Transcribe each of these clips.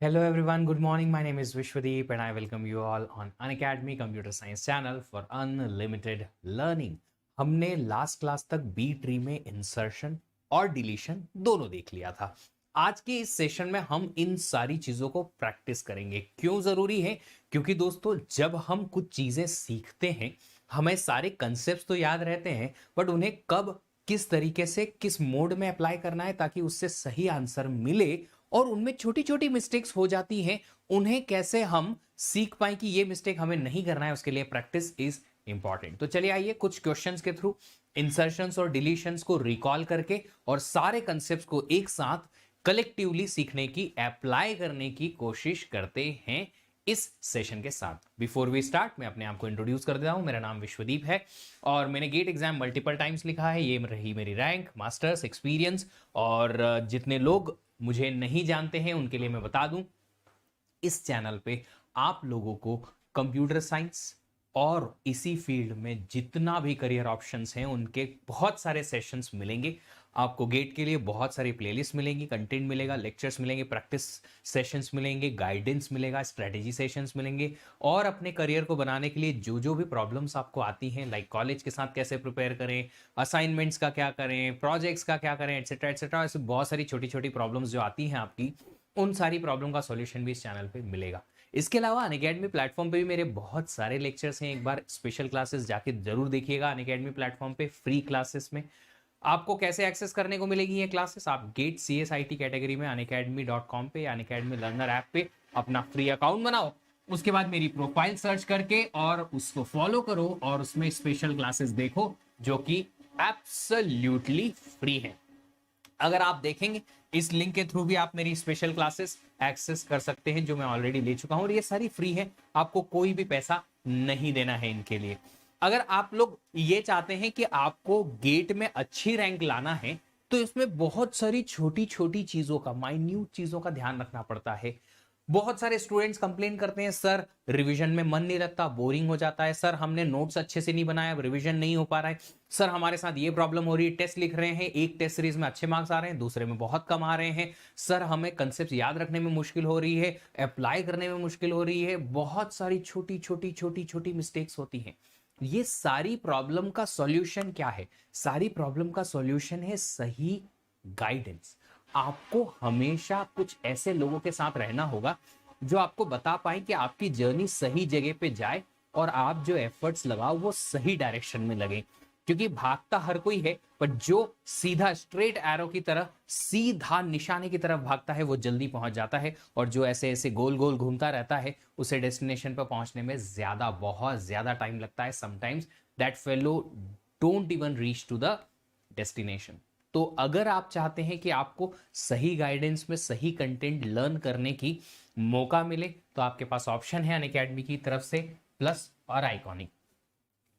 Hello everyone, good morning. My name is Vishwadeep and I welcome you all on Unacademy Computer Science channel for unlimited learning. हमने last class तक B tree में insertion और deletion दोनों देख लिया था। आज के इस सेशन में हम इन सारी चीजों को प्रैक्टिस करेंगे। क्यों जरूरी है? क्योंकि दोस्तों जब हम कुछ चीजें सीखते हैं हमें सारे कंसेप्ट तो याद रहते हैं, बट उन्हें कब किस तरीके से किस मोड में अप्लाई करना है ताकि उससे सही आंसर मिले, और उनमें छोटी छोटी मिस्टेक्स हो जाती हैं, उन्हें कैसे हम सीख पाए कि ये मिस्टेक हमें नहीं करना है, उसके लिए प्रैक्टिस इज इंपॉर्टेंट। तो चलिए आइए कुछ क्वेश्चंस के थ्रू इंसर्शंस और डिलीशंस को रिकॉल करके और सारे कंसेप्ट्स को एक साथ कलेक्टिवली सीखने की, अप्लाई करने की कोशिश करते हैं इस सेशन के साथ। बिफोर वी स्टार्ट मैं अपने आप को इंट्रोड्यूस कर देता हूं। मेरा नाम विश्वदीप है और मैंने गेट एग्जाम मल्टीपल टाइम्स लिखा है। ये रही मेरी रैंक, मास्टर्स, एक्सपीरियंस। और जितने लोग मुझे नहीं जानते हैं उनके लिए मैं बता दूं, इस चैनल पे आप लोगों को कंप्यूटर साइंस और इसी फील्ड में जितना भी करियर ऑप्शंस हैं उनके बहुत सारे सेशंस मिलेंगे। आपको गेट के लिए बहुत सारी प्लेलिस्ट मिलेंगी, कंटेंट मिलेगा, लेक्चर्स मिलेंगे, प्रैक्टिस सेशंस मिलेंगे, गाइडेंस मिलेगा, स्ट्रेटेजी सेशंस मिलेंगे। और अपने करियर को बनाने के लिए जो जो भी प्रॉब्लम्स आपको आती हैं, लाइक कॉलेज के साथ कैसे प्रिपेयर करें, असाइनमेंट्स का क्या करें, प्रोजेक्ट्स का क्या करें, एटसेट्रा एटसेट्रा, ऐसे बहुत सारी छोटी छोटी प्रॉब्लम्स जो आती हैं आपकी, उन सारी प्रॉब्लम का सॉल्यूशन भी इस चैनल पे मिलेगा। इसके अलावा अनअकैडमी प्लेटफॉर्म पे भी मेरे बहुत सारे लेक्चर्स हैं। एक बार स्पेशल क्लासेस जाके जरूर देखिएगा अनअकैडमी प्लेटफॉर्म पे, फ्री क्लासेस में। आपको कैसे एक्सेस करने को मिलेगी ये क्लासेस? आप गेट CSIT कैटेगरी में unacademy.com पे या अनअकैडमी लर्नर ऐप पे अपना फ्री अकाउंट बनाओ। उसके बाद मेरी प्रोफाइल सर्च करके और उसको फॉलो करो और उसमें स्पेशल क्लासेस देखो जो कि एब्सोल्युटली फ्री है। अगर आप देखेंगे इस लिंक के थ्रू भी आप मेरी स्पेशल क्लासेस एक्सेस कर सकते हैं जो मैं ऑलरेडी ले चुका हूं, और ये सारी फ्री है, आपको कोई भी पैसा नहीं देना है इनके लिए। अगर आप लोग ये चाहते हैं कि आपको गेट में अच्छी रैंक लाना है तो इसमें बहुत सारी छोटी छोटी चीजों का, माइन्यूट चीजों का ध्यान रखना पड़ता है। बहुत सारे स्टूडेंट्स कंप्लेन करते हैं, सर रिवीजन में मन नहीं लगता, बोरिंग हो जाता है, सर हमने नोट्स अच्छे से नहीं बनाया, रिवीजन नहीं हो पा रहा है, सर हमारे साथ ये प्रॉब्लम हो रही है, टेस्ट लिख रहे हैं, एक टेस्ट सीरीज में अच्छे मार्क्स आ रहे हैं, दूसरे में बहुत कम आ रहे हैं, सर हमें कंसेप्ट याद रखने में मुश्किल हो रही है, अप्लाई करने में मुश्किल हो रही है। बहुत सारी छोटी छोटी छोटी छोटी मिस्टेक्स होती हैं। ये सारी प्रॉब्लम का सॉल्यूशन क्या है? सारी प्रॉब्लम का सॉल्यूशन है सही गाइडेंस। आपको हमेशा कुछ ऐसे लोगों के साथ रहना होगा जो आपको बता पाए कि आपकी जर्नी सही जगह पे जाए और आप जो एफर्ट्स लगाओ वो सही डायरेक्शन में लगे। क्योंकि भागता हर कोई है, पर जो सीधा स्ट्रेट एरो की तरह सीधा निशाने की तरफ भागता है वो जल्दी पहुंच जाता है, और जो ऐसे ऐसे गोल गोल घूमता रहता है उसे डेस्टिनेशन पर पहुंचने में ज्यादा, बहुत ज्यादा टाइम लगता है। Sometimes that fellow don't even reach to the destination. तो अगर आप चाहते हैं कि आपको सही गाइडेंस में सही कंटेंट लर्न करने की मौका मिले तो आपके पास ऑप्शन है अनअकैडमी की तरफ से प्लस और आइकॉनिक।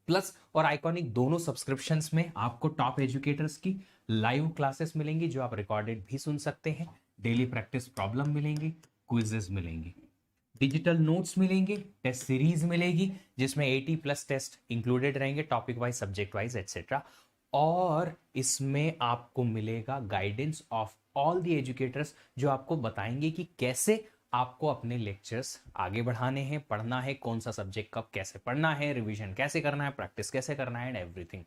प्लस और आइकॉनिक दोनों सब्सक्रिप्शंस में आपको टॉप एजुकेटर्स की लाइव क्लासेस मिलेंगी जो आप रिकॉर्डेड भी सुन सकते हैं, डेली प्रैक्टिस प्रॉब्लम मिलेंगी, क्विजेस मिलेंगी, डिजिटल नोट्स मिलेंगे, टेस्ट सीरीज मिलेगी जिसमें 80+ टेस्ट इंक्लूडेड रहेंगे, topic wise, subject wise etcetera. और इसमें आपको मिलेगा guidance of all the educators जो आपको बताएंगे कि कैसे आपको अपने लेक्चर्स आगे बढ़ाने हैं, पढ़ना है, कौन सा सब्जेक्ट कब कैसे पढ़ना है, रिवीजन कैसे करना है, प्रैक्टिस कैसे करना है, एंड एवरीथिंग।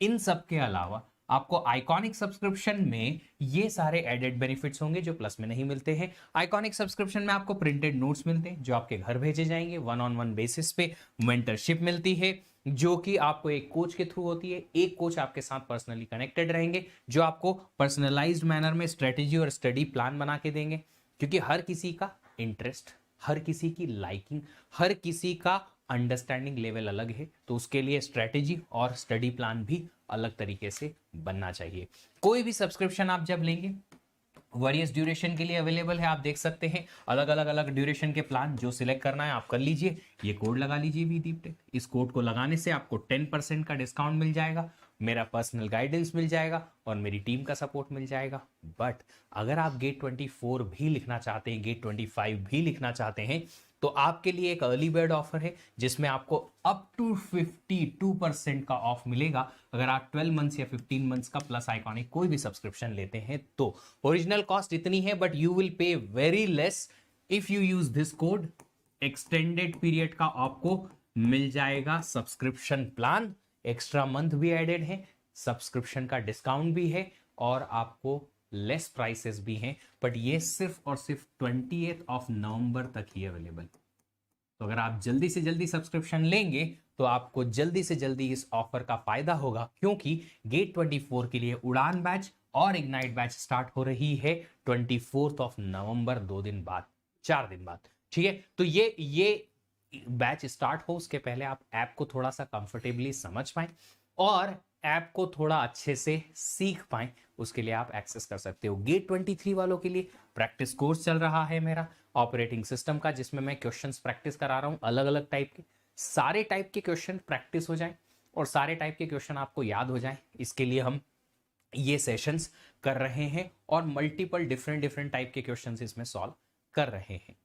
इन सब के अलावा आपको आइकॉनिक सब्सक्रिप्शन में ये सारे एडेड बेनिफिट्स होंगे जो प्लस में नहीं मिलते हैं। आइकॉनिक सब्सक्रिप्शन में आपको प्रिंटेड नोट्स मिलते हैं जो आपके घर भेजे जाएंगे, 1-on-1 बेसिस पे मेंटरशिप मिलती है जो कि आपको एक कोच के थ्रू होती है। एक कोच आपके साथ पर्सनली कनेक्टेड रहेंगे जो आपको पर्सनलाइज्ड मैनर में स्ट्रेटेजी और स्टडी प्लान बना के देंगे, क्योंकि हर किसी का इंटरेस्ट, हर किसी की लाइकिंग, हर किसी का अंडरस्टैंडिंग लेवल अलग है, तो उसके लिए स्ट्रेटेजी और स्टडी प्लान भी अलग तरीके से बनना चाहिए। कोई भी सब्सक्रिप्शन आप जब लेंगे वेरियस ड्यूरेशन के लिए अवेलेबल है, आप देख सकते हैं अलग अलग ड्यूरेशन के प्लान, जो सिलेक्ट करना है आप कर लीजिए। ये कोड लगा लीजिए VDeep Tech, इस कोड को लगाने से आपको 10% का डिस्काउंट मिल जाएगा, मेरा पर्सनल गाइडेंस मिल जाएगा और मेरी टीम का सपोर्ट मिल जाएगा। बट अगर आप गेट 24 भी लिखना चाहते हैं, गेट 25 भी लिखना चाहते हैं, तो आपके लिए एक अर्ली बर्ड ऑफर है जिसमें आपको अप टू 52% का ऑफ मिलेगा अगर आप 12 मंथ्स या 15 मंथ्स का प्लस आइकॉनिक कोई भी सब्सक्रिप्शन लेते हैं। तो ओरिजिनल कॉस्ट इतनी है but you will pay very less if you use this code extended period का आपको मिल जाएगा सब्सक्रिप्शन प्लान, एक्स्ट्रा मंथ भी एडेड है, सब्सक्रिप्शन का डिस्काउंट भी है और आपको लेस प्राइसेस भी हैं, बट ये सिर्फ और सिर्फ 20th ऑफ नवंबर तक ही अवेलेबल। तो अगर आप जल्दी से जल्दी सब्सक्रिप्शन लेंगे तो आपको जल्दी से जल्दी इस ऑफर का फायदा होगा, क्योंकि गेट 24 के लिए उड़ान बैच और इग्नाइट बैच स्टार्ट हो रही है 24 ऑफ नवंबर, 2 दिन बाद, 4 दिन बाद। ठीक है, तो ये बैच स्टार्ट हो उसके पहले आप ऐप को थोड़ा सा कंफर्टेबली समझ पाएं और ऐप को थोड़ा अच्छे से सीख पाएं, उसके लिए आप एक्सेस कर सकते हो। गेट 23 वालों के लिए प्रैक्टिस कोर्स चल रहा है मेरा ऑपरेटिंग सिस्टम का, जिसमें मैं क्वेश्चंस प्रैक्टिस करा रहा हूं, अलग अलग टाइप के, सारे टाइप के क्वेश्चन प्रैक्टिस हो जाए और सारे टाइप के क्वेश्चन आपको याद हो जाए। इसके लिए हम ये सेशंस कर रहे हैं और मल्टीपल डिफरेंट टाइप के क्वेश्चंस इसमें सॉल्व कर रहे हैं।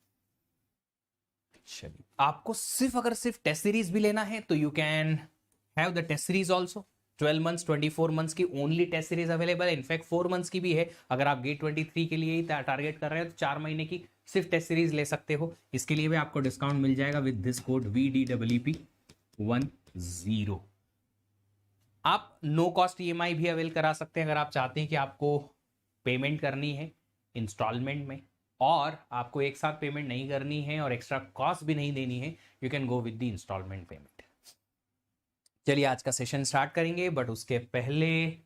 चलिए, आपको अगर सिर्फ टेस्ट सीरीज भी लेना है तो you can have the test series also. 12 months 24 months की ओनली टेस्ट सीरीज अवेलेबल है, इनफैक्ट 4 मंथ्स की भी है। अगर आप गेट 23 के लिए ही टारगेट कर रहे हैं तो 4 महीने की सिर्फ टेस्ट सीरीज ले सकते हो। इसके लिए भी आपको डिस्काउंट मिल जाएगा विद दिस कोड VDWP10। आप नो कॉस्ट EMI भी अवेल करा सकते हैं अगर आप चाहते हैं कि आपको पेमेंट करनी है इंस्टॉलमेंट में और आपको एक साथ पेमेंट नहीं करनी है और एक्स्ट्रा कॉस्ट भी नहीं देनी है, you can go with the instalment payment. चलिए, आज का सेशन स्टार्ट करेंगे, बट उसके पहले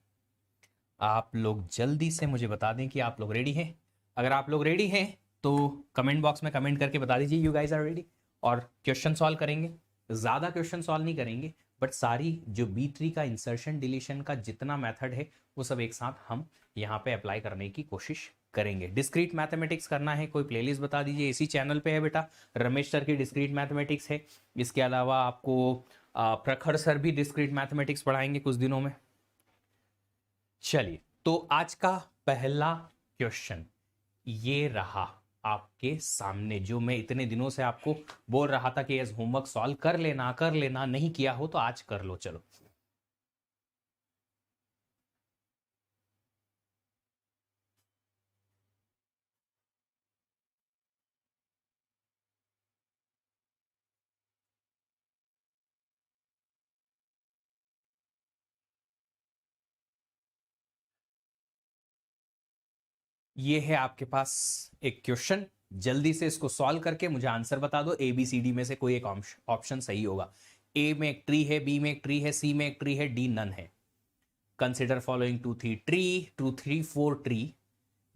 आप लोग जल्दी से मुझे बता दें कि आप लोग रेडी हैं। अगर आप लोग रेडी हैं तो कमेंट बॉक्स में कमेंट करके बता दीजिए यू गाइज आर रेडी, और क्वेश्चन सॉल्व करेंगे। ज़्यादा क्वेश्चन सॉल्व नहीं करेंगे, बट सारी जो B3 का इंसर्शन डिलीशन का जितना मेथड है वो सब एक साथ हम यहाँ पे अप्लाई करने की कोशिश करेंगे। डिस्क्रीट मैथमेटिक्स करना है, कोई प्लेलिस्ट बता दीजिए, इसी चैनल पे है बेटा, रमेश सर की डिस्क्रीट मैथमेटिक्स है। इसके अलावा आपको प्रखर सर भी डिस्क्रीट मैथमेटिक्स पढ़ाएंगे कुछ दिनों में। चलिए, तो आज का पहला क्वेश्चन ये रहा आपके सामने, जो मैं इतने दिनों से आपको बोल रहा था कि एज होमवर्क सॉल्व कर लेना, नहीं किया हो तो आज कर लो। चलो, ये है आपके पास एक क्वेश्चन, जल्दी से इसको सॉल्व करके मुझे आंसर बता दो। ABCD में से कोई एक ऑप्शन सही होगा। A में एक ट्री है, B में एक ट्री है, C में एक ट्री है, D नन है। Consider following 2 3 tree 2 3 4 tree,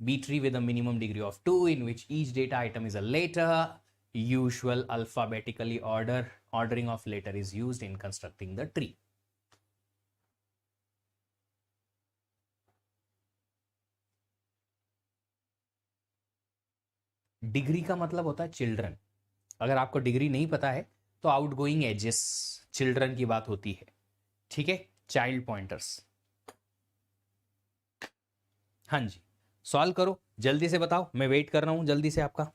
B tree with a minimum degree of 2 in which each data item is a letter. Usual alphabetically ordering of letter is used in constructing the tree. Degree का मतलब होता है children. अगर आपको degree नहीं पता है तो आउटगोइंग एजेस चिल्ड्रन की बात होती है। ठीक है, चाइल्ड पॉइंटर्स। हाँ जी, सॉल्व करो, जल्दी से बताओ, मैं वेट कर रहा हूं जल्दी से आपका।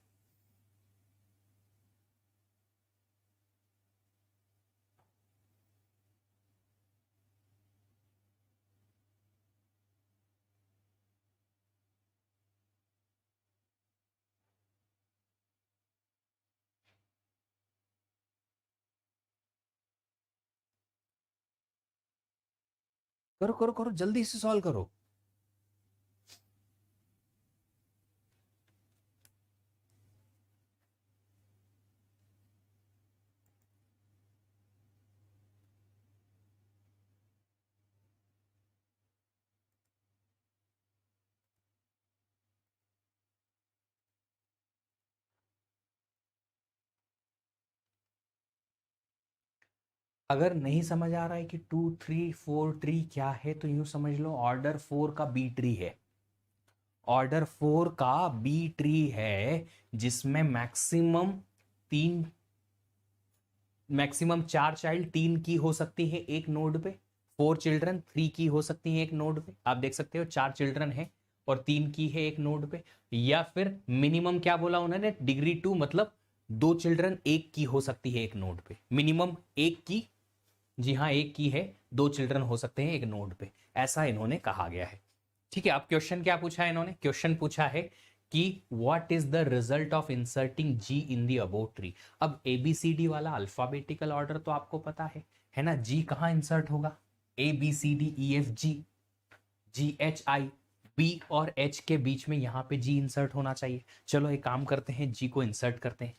करो करो करो, जल्दी से सॉल्व करो। अगर नहीं समझ आ रहा है कि 2 3 4 ट्री क्या है तो यूं समझ लो ऑर्डर 4 का बी ट्री है। ऑर्डर 4 का बी ट्री है जिसमें मैक्सिमम 4 चाइल्ड 3 की हो सकती है एक नोड पे, 4 चिल्ड्रन 3 की हो सकती है एक नोड पे। आप देख सकते हो 4 चिल्ड्रन है और 3 की है एक नोड पे। या फिर मिनिमम क्या बोला उन्होंने, डिग्री 2 मतलब 2 चिल्ड्रन एक की हो सकती है एक नोड पे। मिनिमम एक की, जी हाँ एक की है, 2 चिल्ड्रन हो सकते हैं एक नोड पे, ऐसा इन्होंने कहा गया है। ठीक है, अब क्वेश्चन क्या पूछा है इन्होंने, क्वेश्चन पूछा है कि what is the result of inserting G in the above tree. अब ABCD वाला अल्फाबेटिकल ऑर्डर तो आपको पता है ना, जी कहाँ इंसर्ट होगा, ABCDEFG, GHI, B और H के बीच में यहाँ पे जी इंसर्ट होना चाहिए। चलो एक काम करते हैं, जी को इंसर्ट करते हैं,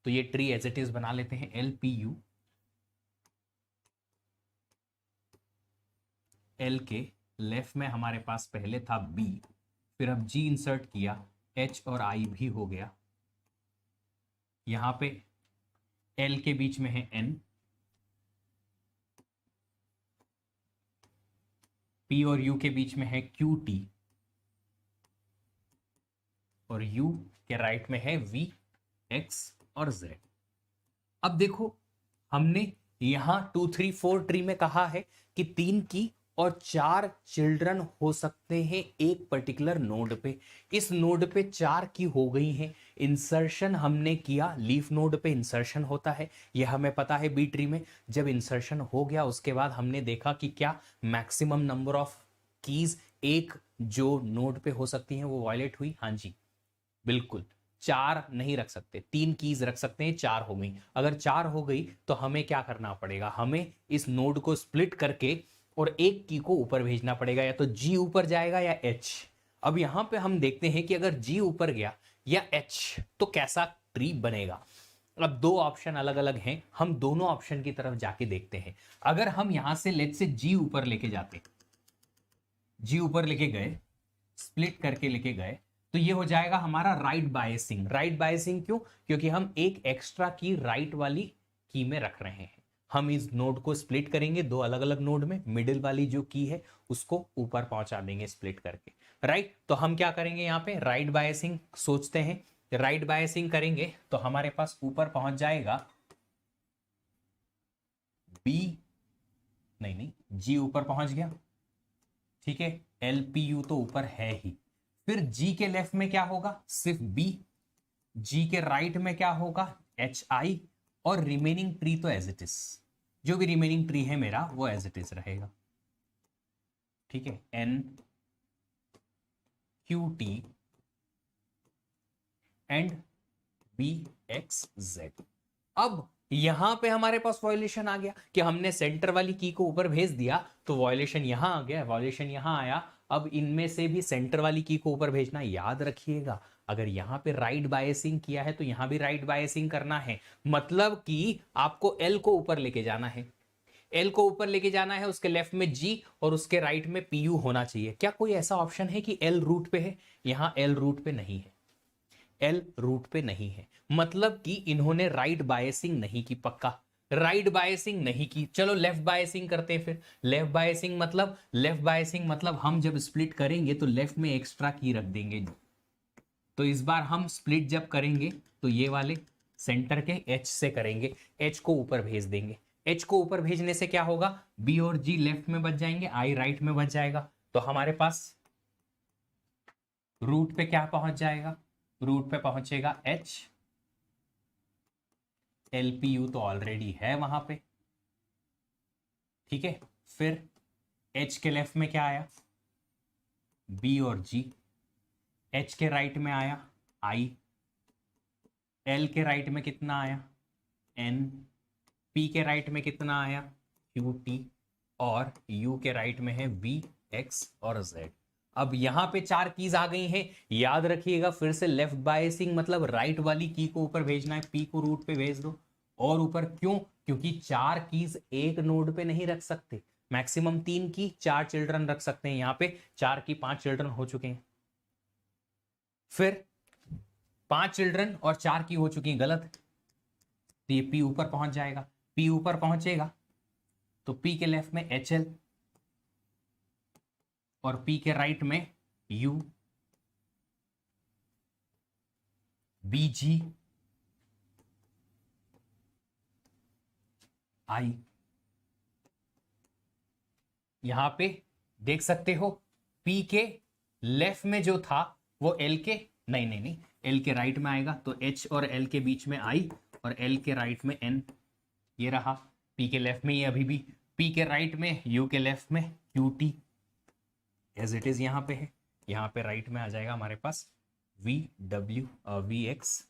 तो ये ट्री एज इट इज बना लेते हैं, LPU, L के लेफ्ट में हमारे पास पहले था B, फिर अब G इंसर्ट किया, H और I भी हो गया, यहां पे L के बीच में है N, P और U के बीच में है QT, और U के राइट में है V, X और Z। अब देखो हमने यहां 2 3 4 ट्री में कहा है कि 3 की और 4 चिल्ड्रन हो सकते हैं एक पर्टिकुलर नोड पे। इस नोड पे 4 की हो गई हैं, इंसर्शन हमने किया, लीफ नोड पे इंसर्शन होता है, यह हमें पता है बी ट्री में। जब इंसर्शन हो गया उसके बाद हमने देखा कि क्या मैक्सिमम नंबर ऑफ कीज एक जो नोड पे हो सकती हैं वो वायलेट हुई। हाँ जी बिल्कुल, 4 नहीं रख सकते, 3 कीज रख सकते हैं, 4 हो गई। अगर 4 हो गई तो हमें क्या करना पड़ेगा, हमें इस नोड को स्प्लिट करके और एक की को ऊपर भेजना पड़ेगा, या तो जी ऊपर जाएगा या एच। अब यहां पे हम देखते हैं कि अगर जी ऊपर गया या एच तो कैसा ट्री बनेगा। अब दो ऑप्शन अलग अलग हैं, हम दोनों ऑप्शन की तरफ जाके देखते हैं। अगर हम यहां से लेट से जी ऊपर लेके जाते, जी ऊपर लेके गए, स्प्लिट करके लेके गए, तो ये हो जाएगा हमारा राइट बायसिंग। राइट बायसिंग क्यों, क्योंकि हम एक एक्स्ट्रा की राइट वाली की में रख रहे हैं। हम इस नोड को स्प्लिट करेंगे दो अलग अलग नोड में, मिडिल वाली जो की है उसको ऊपर पहुंचा देंगे स्प्लिट करके, राइट। तो हम क्या करेंगे यहाँ पे राइट बायसिंग सोचते हैं, राइट बायसिंग करेंगे तो हमारे पास ऊपर पहुंच जाएगा बी, नहीं जी ऊपर पहुंच गया, ठीक है, LPU तो ऊपर है ही। फिर जी के लेफ्ट में क्या होगा, सिर्फ बी। जी के राइट में क्या होगा, HI, और रिमेनिंग ट्री तो एज इट इज, जो भी रिमेनिंग ट्री है मेरा वो एज इट इज रहेगा, ठीक है, NQT एंड BXZ। अब यहां पे हमारे पास वॉयलेशन आ गया कि हमने सेंटर वाली की को ऊपर भेज दिया तो वॉयलेशन यहां आ गया, वॉयलेशन यहां आया। अब इनमें से भी सेंटर वाली की को ऊपर भेजना, याद रखिएगा अगर यहां पे राइट बायसिंग किया है तो यहां भी राइट बायसिंग करना है, मतलब कि आपको L को ऊपर लेके जाना है, L को ऊपर लेके जाना है, उसके लेफ्ट में G और उसके राइट में PU होना चाहिए। क्या कोई ऐसा ऑप्शन है कि L रूट पे है, यहां L रूट पे नहीं है, L रूट पे नहीं है, मतलब कि इन्होंने राइट बायसिंग नहीं की, पक्का राइट बायसिंग नहीं की। चलो लेफ्ट बायसिंग करते हैं फिर। लेफ्ट बायसिंग मतलब, लेफ्ट बायसिंग मतलब हम जब स्प्लिट करेंगे तो लेफ्ट में एक्स्ट्रा की रख देंगे। तो इस बार हम स्प्लिट जब करेंगे तो ये वाले सेंटर के H से करेंगे, H को ऊपर भेज देंगे। H को ऊपर भेजने से क्या होगा, B और G लेफ्ट में बच जाएंगे, I राइट में बच जाएगा, तो हमारे पास रूट पे क्या पहुंच जाएगा, रूट पे पहुंचेगा H, LPU तो ऑलरेडी है वहां पे, ठीक है। फिर H के लेफ्ट में क्या आया, B और G, H के राइट में आया I, L के राइट में कितना आया N, P के राइट में कितना आया QT, और U के राइट में है V, X और Z। अब यहां पे 4 कीज आ गई हैं, याद रखिएगा फिर से लेफ्ट बायसिंग मतलब राइट वाली की को ऊपर भेजना है, P को रूट पे भेज दो और ऊपर, क्यों, क्योंकि 4 कीज एक नोड पे नहीं रख सकते, मैक्सिमम 3 की 4 चिल्ड्रन रख सकते हैं, यहां पे 4 की 5 चिल्ड्रन हो चुके हैं। फिर 5 चिल्ड्रन और 4 की हो चुकी है, गलत, तो ये P ऊपर पहुंच जाएगा। P ऊपर पहुंचेगा तो P के लेफ्ट में HL और P के राइट में U, BG, I। यहां पे देख सकते हो P के लेफ्ट में जो था वो L के, नहीं L के राइट में आएगा, तो H और L के बीच में I और L के राइट में N, ये रहा। P के लेफ्ट में ये अभी भी, P के राइट में, U के लेफ्ट में QT एज इट इज यहां पे है, यहां पे राइट में आ जाएगा हमारे पास VWVXZ।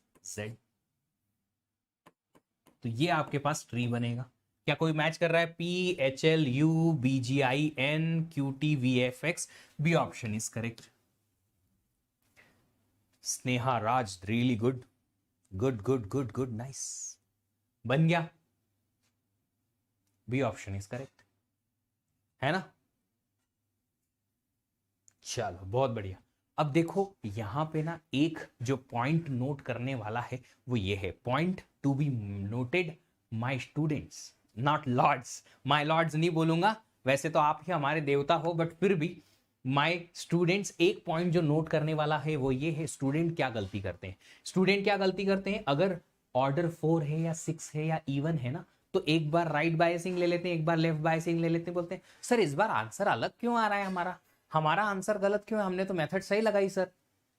तो ये आपके पास ट्री बनेगा। क्या कोई मैच कर रहा है? PHLUBGINQTVFX, B option is correct. Sneha Raj, really good, good good good good, nice, बन गया। बी ऑप्शन इज करेक्ट, है ना? चलो बहुत बढ़िया। अब देखो यहां पे ना एक जो पॉइंट नोट करने वाला है वो ये है, point to be noted my students, not lords. My lords नहीं बोलूंगा, वैसे तो आप ही हमारे देवता हो, बट फिर भी माय स्टूडेंट्स, एक पॉइंट जो नोट करने वाला है वो ये है, स्टूडेंट क्या गलती करते हैं। स्टूडेंट क्या गलती करते हैं, अगर ऑर्डर 4 है या 6 है या इवन है ना, तो एक बार राइट बायसिंग ले लेते हैं, एक बार लेफ्ट बायसिंग ले लेते हैं, बोलते हैं सर इस बार आंसर अलग क्यों आ रहा है, हमारा हमारा आंसर गलत क्यों है, हमने तो मेथड सही लगाई सर।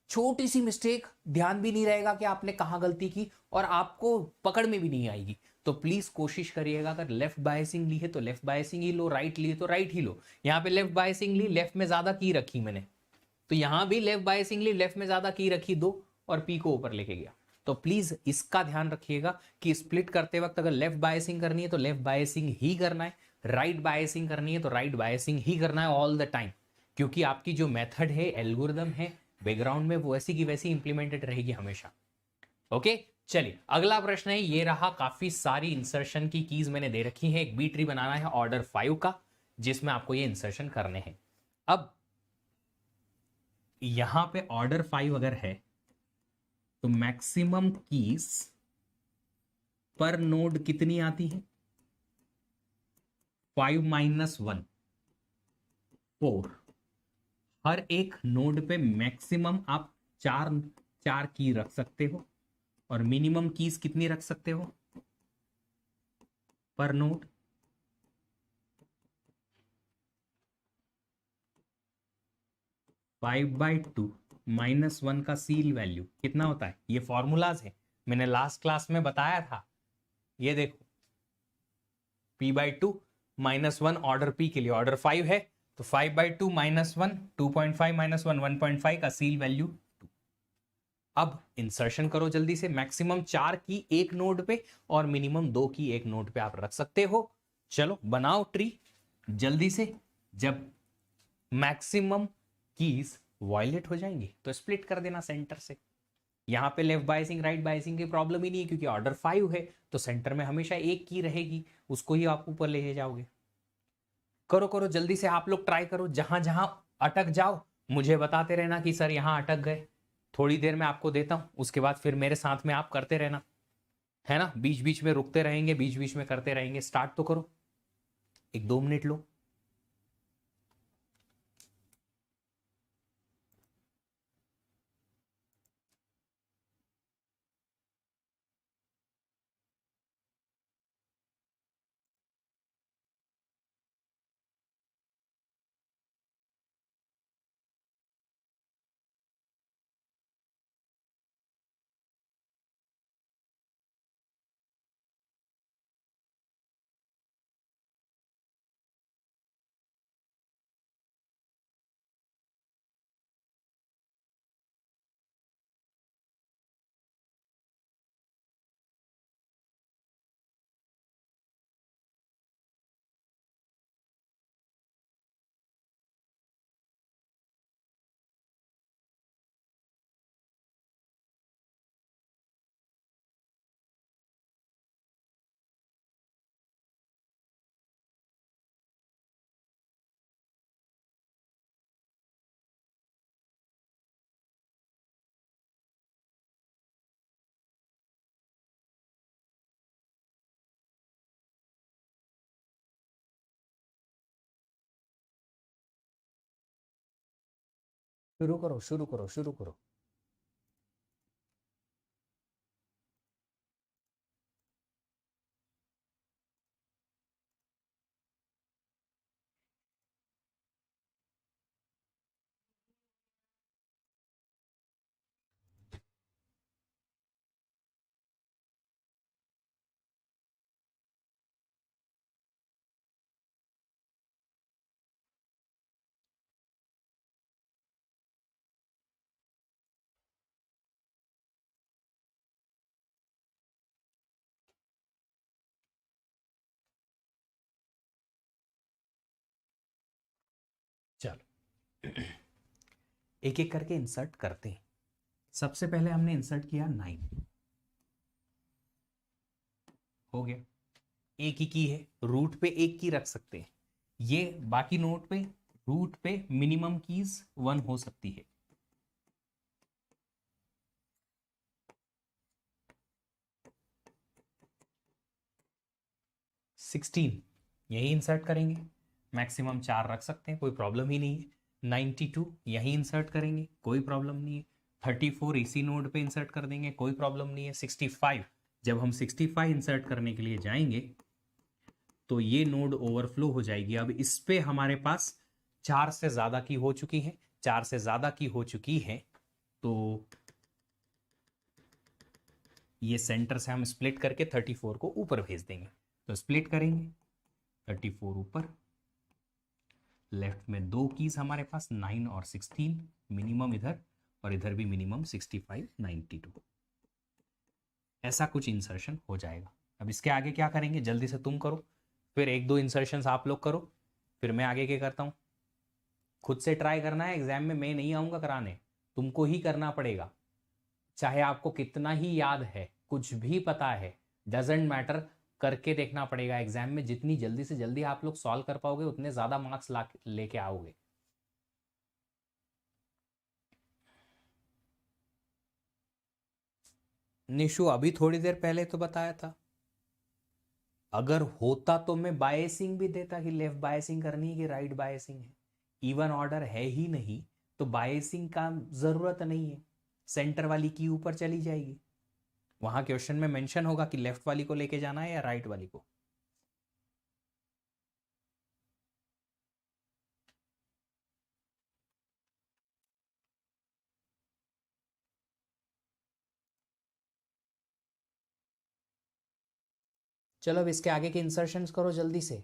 छोटी सी मिस्टेक, ध्यान भी नहीं रहेगा कि आपने कहां गलती की, और आपको पकड़ में भी नहीं आएगी। तो प्लीज कोशिश करिएगा, अगर लेफ्ट बायसिंग ली है तो लेफ्ट बायसिंग ही लो, राइट ली है तो राइट ही लो। यहाँ पे लेफ्ट बायसिंग ली, लेफ्ट में ज्यादा की रखी मैंने, तो यहां भी लेफ्ट बायसिंग ली, लेफ्ट में ज्यादा की रखी दो, और पी को ऊपर लेके गया। तो प्लीज इसका ध्यान रखिएगा कि स्प्लिट करते वक्त अगर लेफ्ट बायसिंग करनी है तो लेफ्ट बायसिंग ही करना है, राइट बायसिंग करनी है तो राइट बायसिंग ही करना है ऑल द टाइम। क्योंकि आपकी जो मेथड है, एल्गोरिदम है बैकग्राउंड में, वो ऐसी की वैसी इंप्लीमेंटेड रहेगी हमेशा। ओके, चलिए अगला प्रश्न है, ये रहा। काफी सारी इंसर्शन की कीज मैंने दे रखी है, एक बी ट्री बनाना है ऑर्डर 5 का, जिसमें आपको ये इंसर्शन करने हैं। अब यहां पे ऑर्डर 5 अगर है तो मैक्सिमम कीज पर नोड कितनी आती है? 5 - 1, 4। हर एक नोड पे मैक्सिमम आप चार चार की रख सकते हो, और मिनिमम कीज कितनी रख सकते हो पर नोड? 5/2 - 1 का सील वैल्यू कितना होता है? ये फॉर्मूलाज है, मैंने लास्ट क्लास में बताया था। ये देखो, P/2 - 1 ऑर्डर P के लिए, ऑर्डर 5 है तो 5/2 - 1, 2.5 - 1, 1.5 का सील वैल्यू 2। अब इंसर्शन करो जल्दी से, मैक्सिमम 4 की एक नोड पे और मिनिमम 2 की एक नोड पे आप रख सकते हो। चलो बनाओ ट्री जल्दी से। जब मैक्सिमम कीज वायलेट हो जाएंगी तो स्प्लिट कर देना सेंटर से। यहां पे लेफ्ट बायसिंग राइट बायसिंग की प्रॉब्लम ही नहीं है, क्योंकि ऑर्डर 5 है तो सेंटर में हमेशा एक की रहेगी, उसको ही आप ऊपर ले जाओगे। करो करो जल्दी से, आप लोग ट्राई करो, जहां जहां अटक जाओ मुझे बताते रहना कि सर यहां अटक गए। थोड़ी देर में आपको देता हूं, उसके बाद फिर मेरे साथ में आप करते रहना, है ना? बीच बीच में रुकते रहेंगे, बीच बीच में करते रहेंगे। स्टार्ट तो करो, एक 2 मिनट लो। शुरू करो शुरू करो शुरू करो। एक एक करके इंसर्ट करते हैं। सबसे पहले हमने इंसर्ट किया 9, हो गया। एक ही की है, रूट पे एक की रख सकते हैं। ये बाकी नोट पे रूट पे मिनिमम कीज 1 हो सकती है। सिक्सटीन यही इंसर्ट करेंगे, मैक्सिमम 4 रख सकते हैं, कोई प्रॉब्लम ही नहीं है। 92 यही इंसर्ट करेंगे, कोई प्रॉब्लम नहीं है। 34 इसी नोड पे इंसर्ट कर देंगे, कोई प्रॉब्लम नहीं है। 65 जब हम 65 इंसर्ट करने के लिए जाएंगे तो ये नोड ओवरफ्लो हो जाएगी। अब इस पे हमारे पास 4 से ज्यादा की हो चुकी है, 4 से ज्यादा की हो चुकी है, तो ये सेंटर से हम स्प्लिट करके 34 को ऊपर भेज देंगे। तो स्प्लिट करेंगे, 34 ऊपर, लेफ्ट में 2 कीज हमारे पास 9 और 16, मिनिमम इधर और इधर भी मिनिमम 65 92। ऐसा कुछ इंसर्शन हो जाएगा। अब इसके आगे क्या करेंगे, जल्दी से तुम करो, फिर 1-2 इंसर्शंस आप लोग करो, फिर मैं आगे क्या करता हूँ। खुद से ट्राई करना है, एग्जाम में मैं नहीं आऊँगा कराने, तुमको ही करना पड़ेगा। चाहे आपको कितना ही याद है, कुछ भी पता है, डजेंट मैटर, करके देखना पड़ेगा। एग्जाम में जितनी जल्दी से जल्दी आप लोग सॉल्व कर पाओगे उतने ज़्यादा मार्क्स लेके आओगे। निशु अभी थोड़ी देर पहले तो बताया था, अगर होता तो मैं बायसिंग भी देता कि लेफ्ट बायसिंग करनी है कि राइट बायसिंग है। इवन ऑर्डर है ही नहीं तो बायसिंग का जरूरत नहीं है, सेंटर वाली की ऊपर चली जाएगी। वहां क्वेश्चन में मेंशन होगा कि लेफ्ट वाली को लेके जाना है या राइट वाली को। चलो अब इसके आगे के इंसर्शंस करो, जल्दी से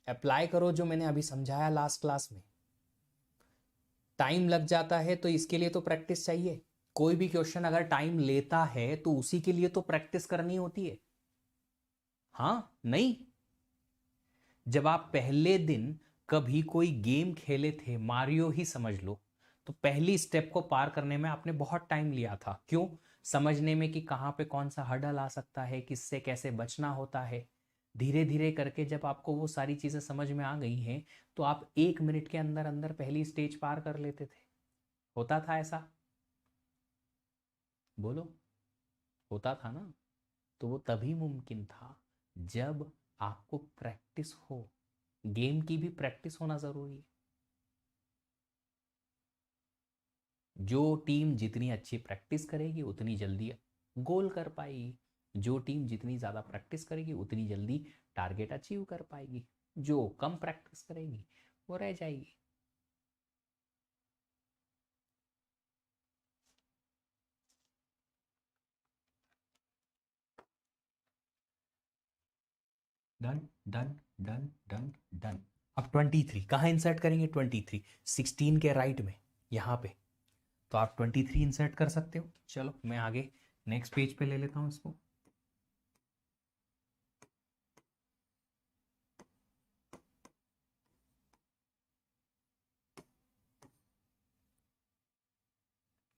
अप्लाई करो जो मैंने अभी समझाया लास्ट क्लास में। टाइम लग जाता है तो इसके लिए तो प्रैक्टिस चाहिए। कोई भी क्वेश्चन अगर टाइम लेता है तो उसी के लिए तो प्रैक्टिस करनी होती है। हाँ नहीं, जब आप पहले दिन कभी कोई गेम खेले थे, मारियो ही समझ लो, तो पहली स्टेप को पार करने में आपने बहुत टाइम लिया था। क्यों? समझने में कि कहाँ पे कौन सा हर्डल आ सकता है, किससे कैसे बचना होता है। धीरे धीरे करके जब आपको वो सारी चीजें समझ में आ गई हैं तो आप 1 मिनट के अंदर अंदर पहली स्टेज पार कर लेते थे। होता था ऐसा? बोलो, होता था ना? तो वो तभी मुमकिन था जब आपको प्रैक्टिस हो। गेम की भी प्रैक्टिस होना जरूरी है। जो टीम जितनी अच्छी प्रैक्टिस करेगी उतनी जल्दी गोल कर पाएगी। जो टीम जितनी ज़्यादा प्रैक्टिस करेगी उतनी जल्दी टारगेट अचीव कर पाएगी। जो कम प्रैक्टिस करेगी वो रह जाएगी। Done done done done done. अब 23 कहाँ इंसर्ट करेंगे? 23 16 के राइट में यहाँ पे, तो आप 23 इंसर्ट कर सकते हो। चलो मैं आगे नेक्स्ट पेज पे ले लेता हूँ इसको।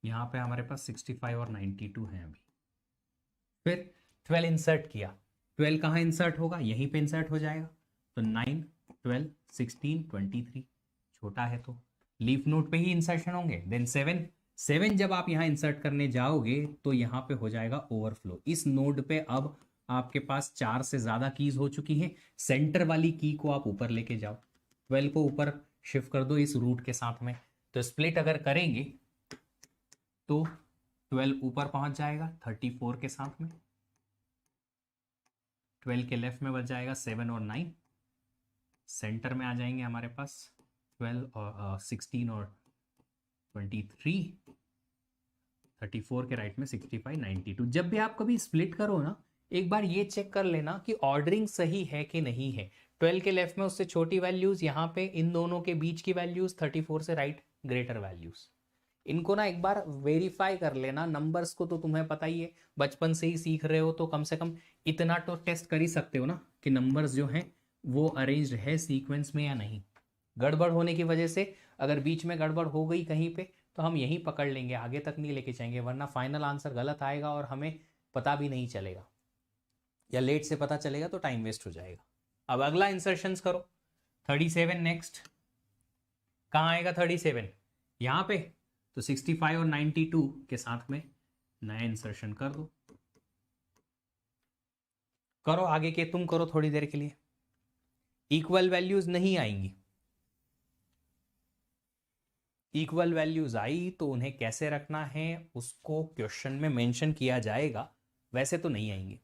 यहाँ पे हमारे पास 65 और 92 हैं अभी। फिर 12 इंसर्ट किया, 12 कहाँ इंसर्ट होगा? यहीं पे इंसर्ट हो जाएगा। तो 9 12 16 23, छोटा है तो लीफ नोड पे ही इंसर्शन होंगे। देन 7 7 जब आप यहाँ इंसर्ट करने जाओगे तो यहाँ पे हो जाएगा ओवरफ्लो। इस नोड पे अब आपके पास 4 से ज्यादा कीज हो चुकी हैं। सेंटर वाली की को आप ऊपर लेके जाओ, 12 को ऊपर शिफ्ट कर दो इस रूट के साथ में। तो स्प्लिट अगर करेंगे तो 12 ऊपर पहुंच जाएगा 34 के साथ में, 12 के लेफ्ट में बच जाएगा 7 और 9, सेंटर में आ जाएंगे हमारे पास 12 और 16 और 23, 34 के राइट में 65 92। जब भी आप कभी स्प्लिट करो ना, एक बार ये चेक कर लेना कि ऑर्डरिंग सही है कि नहीं है। 12 के लेफ्ट में उससे छोटी वैल्यूज, यहाँ पे इन दोनों के बीच की वैल्यूज, 34 से राइट ग्रेटर वैल्यूज। इनको ना एक बार वेरीफाई कर लेना। नंबर्स को तो तुम्हें पता ही है, बचपन से ही सीख रहे हो, तो कम से कम इतना तो टेस्ट कर ही सकते हो ना कि नंबर्स जो हैं वो अरेंज्ड है सीक्वेंस में या नहीं। गड़बड़ होने की वजह से अगर बीच में गड़बड़ हो गई कहीं पे तो हम यहीं पकड़ लेंगे, आगे तक नहीं लेके जाएंगे, वरना फाइनल आंसर गलत आएगा और हमें पता भी नहीं चलेगा, या लेट से पता चलेगा तो टाइम वेस्ट हो जाएगा। अब अगला इंसर्शन करो 37। नेक्स्ट कहाँ आएगा 37? यहाँ पे। तो 65 और 92 के साथ में नया इंसर्शन कर दो। करो आगे के, तुम करो थोड़ी देर के लिए। इक्वल वैल्यूज नहीं आएंगी, इक्वल वैल्यूज आई तो उन्हें कैसे रखना है उसको क्वेश्चन में मेंशन किया जाएगा, वैसे तो नहीं आएंगे।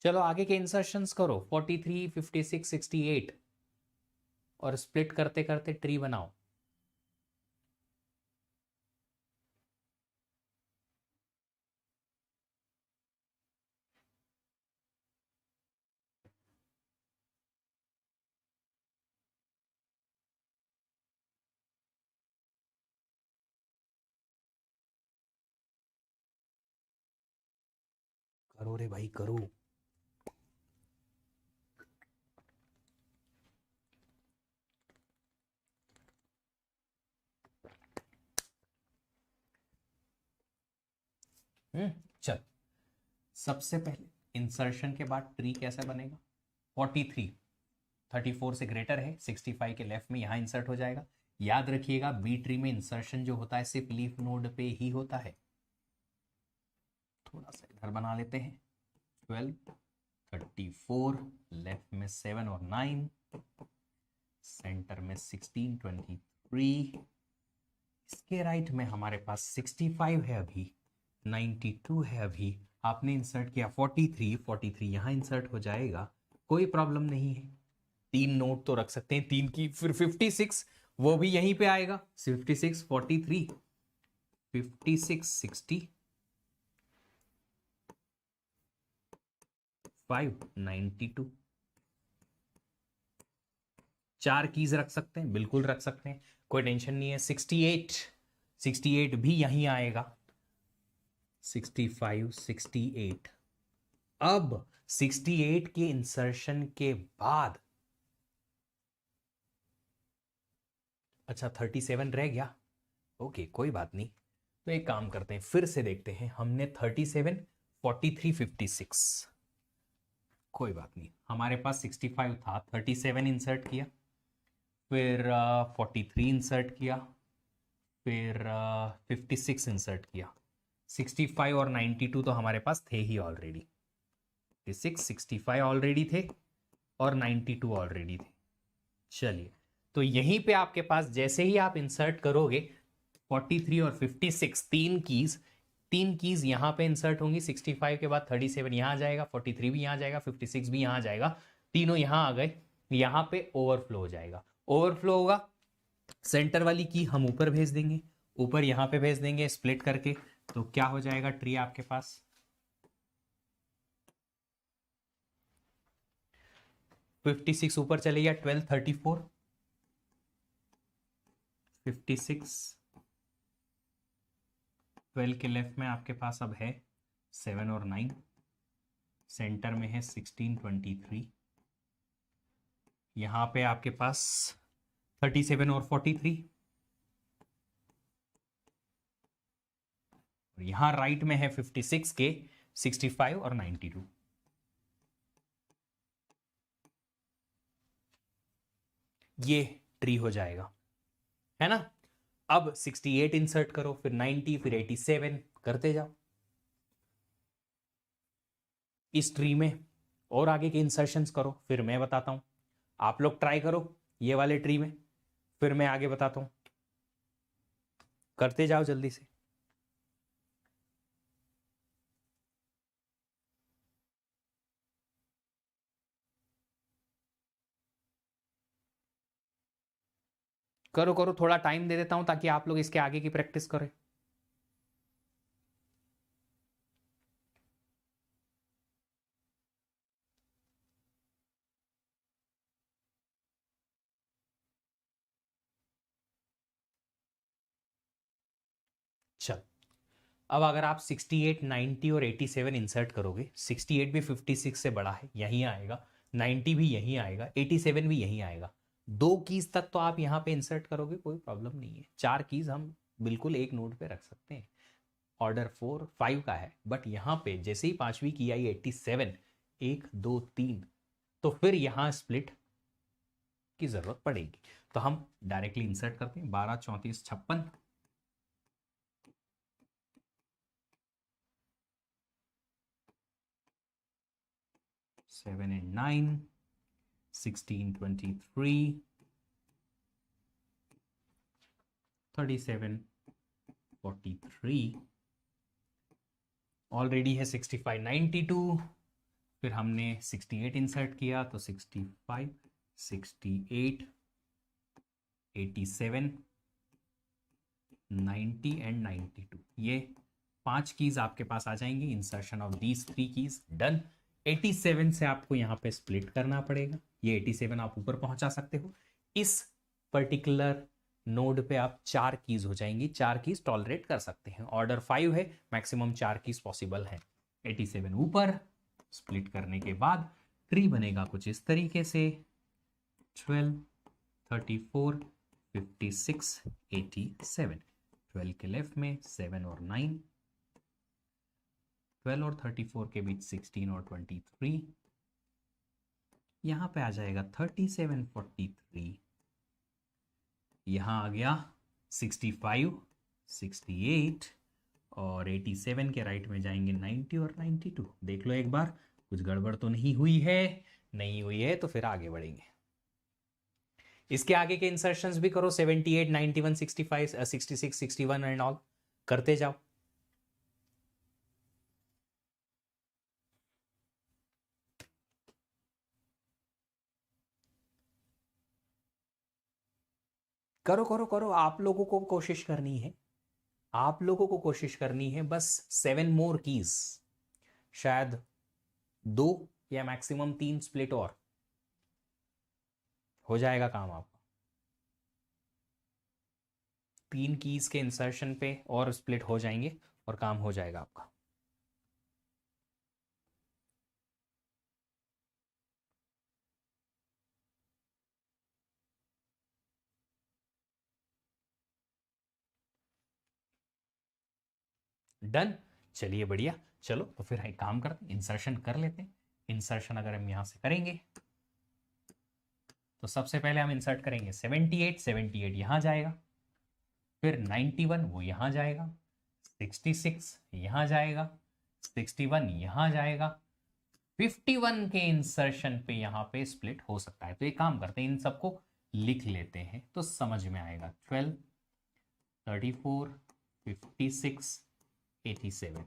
चलो आगे के इंसर्शंस करो 43, 56, 68 और स्प्लिट करते करते ट्री बनाओ। करो रे भाई करो। चल सबसे पहले इंसर्शन के बाद ट्री कैसे बनेगा? 43 34 से ग्रेटर है, 65 के लेफ्ट में यहाँ इंसर्ट हो जाएगा। याद रखिएगा बी ट्री में इंसर्शन जो होता है सिर्फ लीफ नोड पे ही होता है। थोड़ा सा इधर बना लेते हैं। 12 34 लेफ्ट में 7 और 9, सेंटर में 16 23, इसके राइट में हमारे पास 65 है अभी, 92 है अभी। आपने इंसर्ट किया 43, 43 यहाँ इंसर्ट हो जाएगा, कोई प्रॉब्लम नहीं है। 3 नोट तो रख सकते हैं 3 की, फिर 56 वो भी यहीं पे आएगा। 56 43 56 60 5 92। 4 कीज रख सकते हैं, बिल्कुल रख सकते हैं, कोई टेंशन नहीं है। 68 भी यहीं आएगा। 65 68। अब 68 के इंसर्शन के बाद, अच्छा 37 रह गया, ओके कोई बात नहीं। तो एक काम करते हैं, फिर से देखते हैं। हमने 37 43 56, कोई बात नहीं, हमारे पास 65 था, 37 इंसर्ट किया, फिर 43 इंसर्ट किया, फिर 56 इंसर्ट किया। 65 और 92 तो हमारे पास थे ही ऑलरेडी। 65 ऑलरेडी थे और 92 ऑलरेडी थे। चलिए, तो यहीं पे आपके पास जैसे ही आप इंसर्ट करोगे 43 और 56, तीन कीज यहां पे इंसर्ट होंगी। 65 के बाद 37 यहां आ जाएगा, 43 भी यहां आ जाएगा, 56 भी यहां आ जाएगा, तीनों यहां आ गए। यहां पे ओवरफ्लो हो जाएगा। ओवरफ्लो होगा, सेंटर वाली की हम ऊपर भेज देंगे, ऊपर यहां पे भेज देंगे स्प्लिट करके। तो क्या हो जाएगा ट्री आपके पास? 56 ऊपर चले गया, 12 34 56, 12 के लेफ्ट में आपके पास अब है 7 और 9, सेंटर में है 16 23, यहां पे आपके पास 37 और 43, और यहां राइट में है 56 के 65 और 92। ये ट्री हो जाएगा, है ना। अब 68 इंसर्ट करो, फिर 90, फिर 87 करते जाओ इस ट्री में, और आगे के इंसर्शंस करो, फिर मैं बताता हूं। आप लोग ट्राई करो ये वाले ट्री में, फिर मैं आगे बताता हूं। करते जाओ जल्दी से। करो करो, थोड़ा टाइम दे देता हूं ताकि आप लोग इसके आगे की प्रैक्टिस करें। चल, अब अगर आप 68, 90 और 87 इंसर्ट करोगे, 68 भी 56 से बड़ा है, यहीं आएगा, 90 भी यहीं आएगा, 87 भी यहीं आएगा। दो कीज तक तो आप यहाँ पे इंसर्ट करोगे, कोई प्रॉब्लम नहीं है। चार कीज हम बिल्कुल एक नोट पे रख सकते हैं। ऑर्डर 4, 5 का है, बट यहाँ पे जैसे ही पांचवी की आई 87, 1, 2, 3, तो फिर यहाँ स्प्लिट की जरूरत पड़ेगी। तो हम डायरेक्टली इंसर्ट करते हैं, 12, 34, 56, 7 and 9, 16, 23, 37, 43, ऑलरेडी है 65, 92, फिर हमने 68 इंसर्ट किया तो 65, 68, 87, 90 एंड 92, ये 5 कीज आपके पास आ जाएंगी। Insertion of these 3 keys done. 87 से आपको यहाँ पे स्प्लिट करना पड़ेगा, ये 87 आप ऊपर पहुंचा सकते हो। इस पर्टिकुलर नोड पे आप 4 कीज हो जाएंगी, 4 कीज टॉलरेट कर सकते हैं। ऑर्डर 5 है, मैक्सिमम 4 कीज पॉसिबल है। 87 ऊपर, स्प्लिट करने के बाद ट्री बनेगा कुछ इस तरीके से, 12, 34, 56, 87। 12 के लेफ्ट में 7 और 9, 12 और 34 के बीच 16 और 23, यहां पे आ जाएगा 37, 43, यहां आ गया 65, 68 और 87 के राइट में जाएंगे 90 और 92। देख लो एक बार, कुछ गड़बड़ तो नहीं हुई है? नहीं हुई है तो फिर आगे बढ़ेंगे। इसके आगे के इंसर्शंस भी करो, 78, 91, 65, 66, 61 एंड ऑल करते जाओ। करो करो करो, आप लोगों को कोशिश करनी है, आप लोगों को कोशिश करनी है बस 7 मोर कीज, शायद 2 या मैक्सिमम 3 स्प्लिट और हो जाएगा काम आपका। 3 कीज के इंसर्शन पे और स्प्लिट हो जाएंगे और काम हो जाएगा आपका। डन, चलिए बढ़िया। चलो तो फिर एक काम करते हैं, इंसर्शन कर लेते हैं। इंसर्शन अगर हम यहां से करेंगे तो सबसे पहले हम इंसर्ट करेंगे 78, 78 यहां जाएगा, फिर 91 वो यहां जाएगा, 66 यहां जाएगा, 61 यहां जाएगा, 51 के इंसर्शन पे यहां पे स्प्लिट हो सकता है। तो एक काम करते हैं, इन सबको लिख लेते हैं तो समझ में आएगा। 12, 34, 56, 87।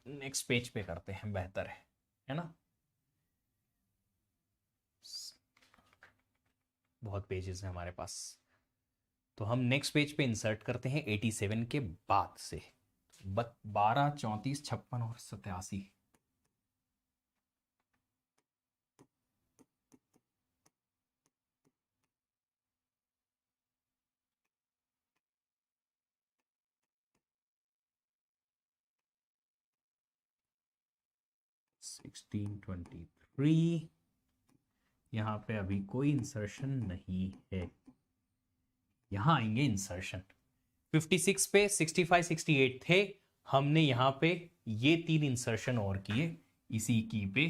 नेक्स्ट पेज पे करते हैं, बेहतर है ना? बहुत पेजेस हैं हमारे पास, तो हम नेक्स्ट पेज पे इंसर्ट करते हैं 87 के बाद से। 12, 34, 56 और 87। सिक्सटीन, 23, यहाँ पे अभी कोई इंसर्शन नहीं है, यहाँ आएंगे इंसर्शन। 56 पे 65, 68 थे, हमने यहाँ पे ये 3 इंसर्शन और किए इसी की पे,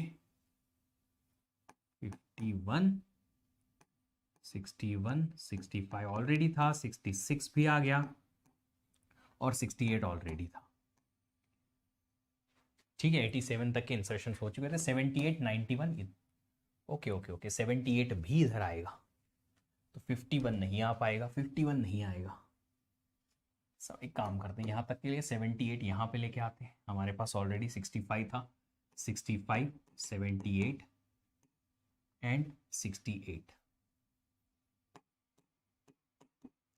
51, 61, 65 ऑलरेडी था, 66 भी आ गया और 68 ऑलरेडी था। ठीक है, 87 तक के इंसर्शन हो चुके थे। 78, 91, ओके ओके ओके, 78 भी इधर आएगा तो 51 नहीं आ पाएगा, 51 नहीं आएगा। सब एक काम करते हैं, यहाँ तक के लिए 78 यहाँ पे लेके आते हैं, हमारे पास ऑलरेडी 65 था, 65, 78, एंड 68,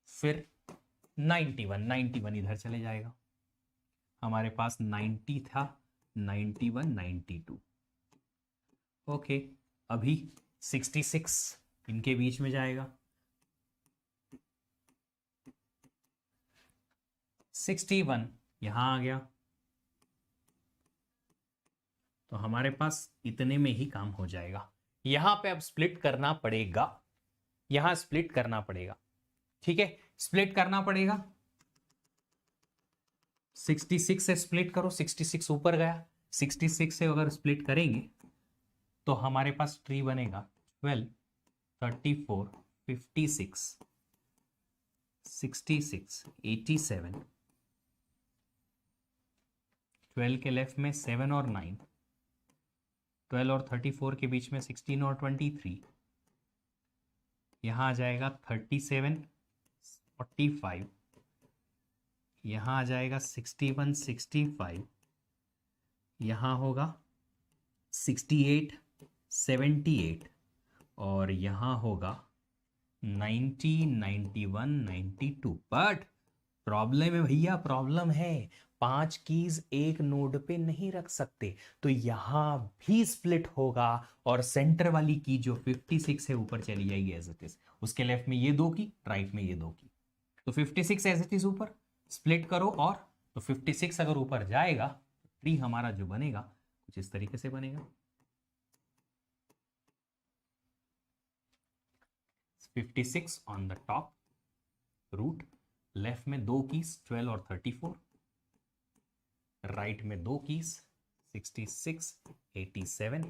फिर 91 इधर चले जाएगा, हमारे पास 90 था, 91, 92। ओके, अभी 66 इनके बीच में जाएगा, 61 यहां आ गया, तो हमारे पास इतने में ही काम हो जाएगा। यहां पे अब स्प्लिट करना पड़ेगा, यहां स्प्लिट करना पड़ेगा, ठीक है, स्प्लिट करना पड़ेगा। 66 से स्प्लिट करो, 66 ऊपर गया, 66 से अगर स्प्लिट करेंगे तो हमारे पास ट्री बनेगा 12, 34, 56, 66, 87, 12 के लेफ्ट में 7 और 9, 12 और 34 के बीच में 16 और 23, यहाँ आ जाएगा 37, 45, यहाँ आ जाएगा 61, 65, यहाँ होगा 68, 78 और यहाँ होगा 90, 91, 92। बट प्रॉब्लम है भैया, प्रॉब्लम है, 5 कीज एक नोड पे नहीं रख सकते, तो यहां भी स्प्लिट होगा और सेंटर वाली की जो 56 है ऊपर चली जाएगी एज इट इज, उसके लेफ्ट में ये 2 की, राइट में ये 2 की, तो 56 एज इट इज ऊपर स्प्लिट करो, और तो 56 अगर ऊपर जाएगा तो ट्री हमारा जो बनेगा कुछ इस तरीके से बनेगा, 56 on the top root, left में 2 कीज 12 और 34, राइट में 2 कीज 66, 87।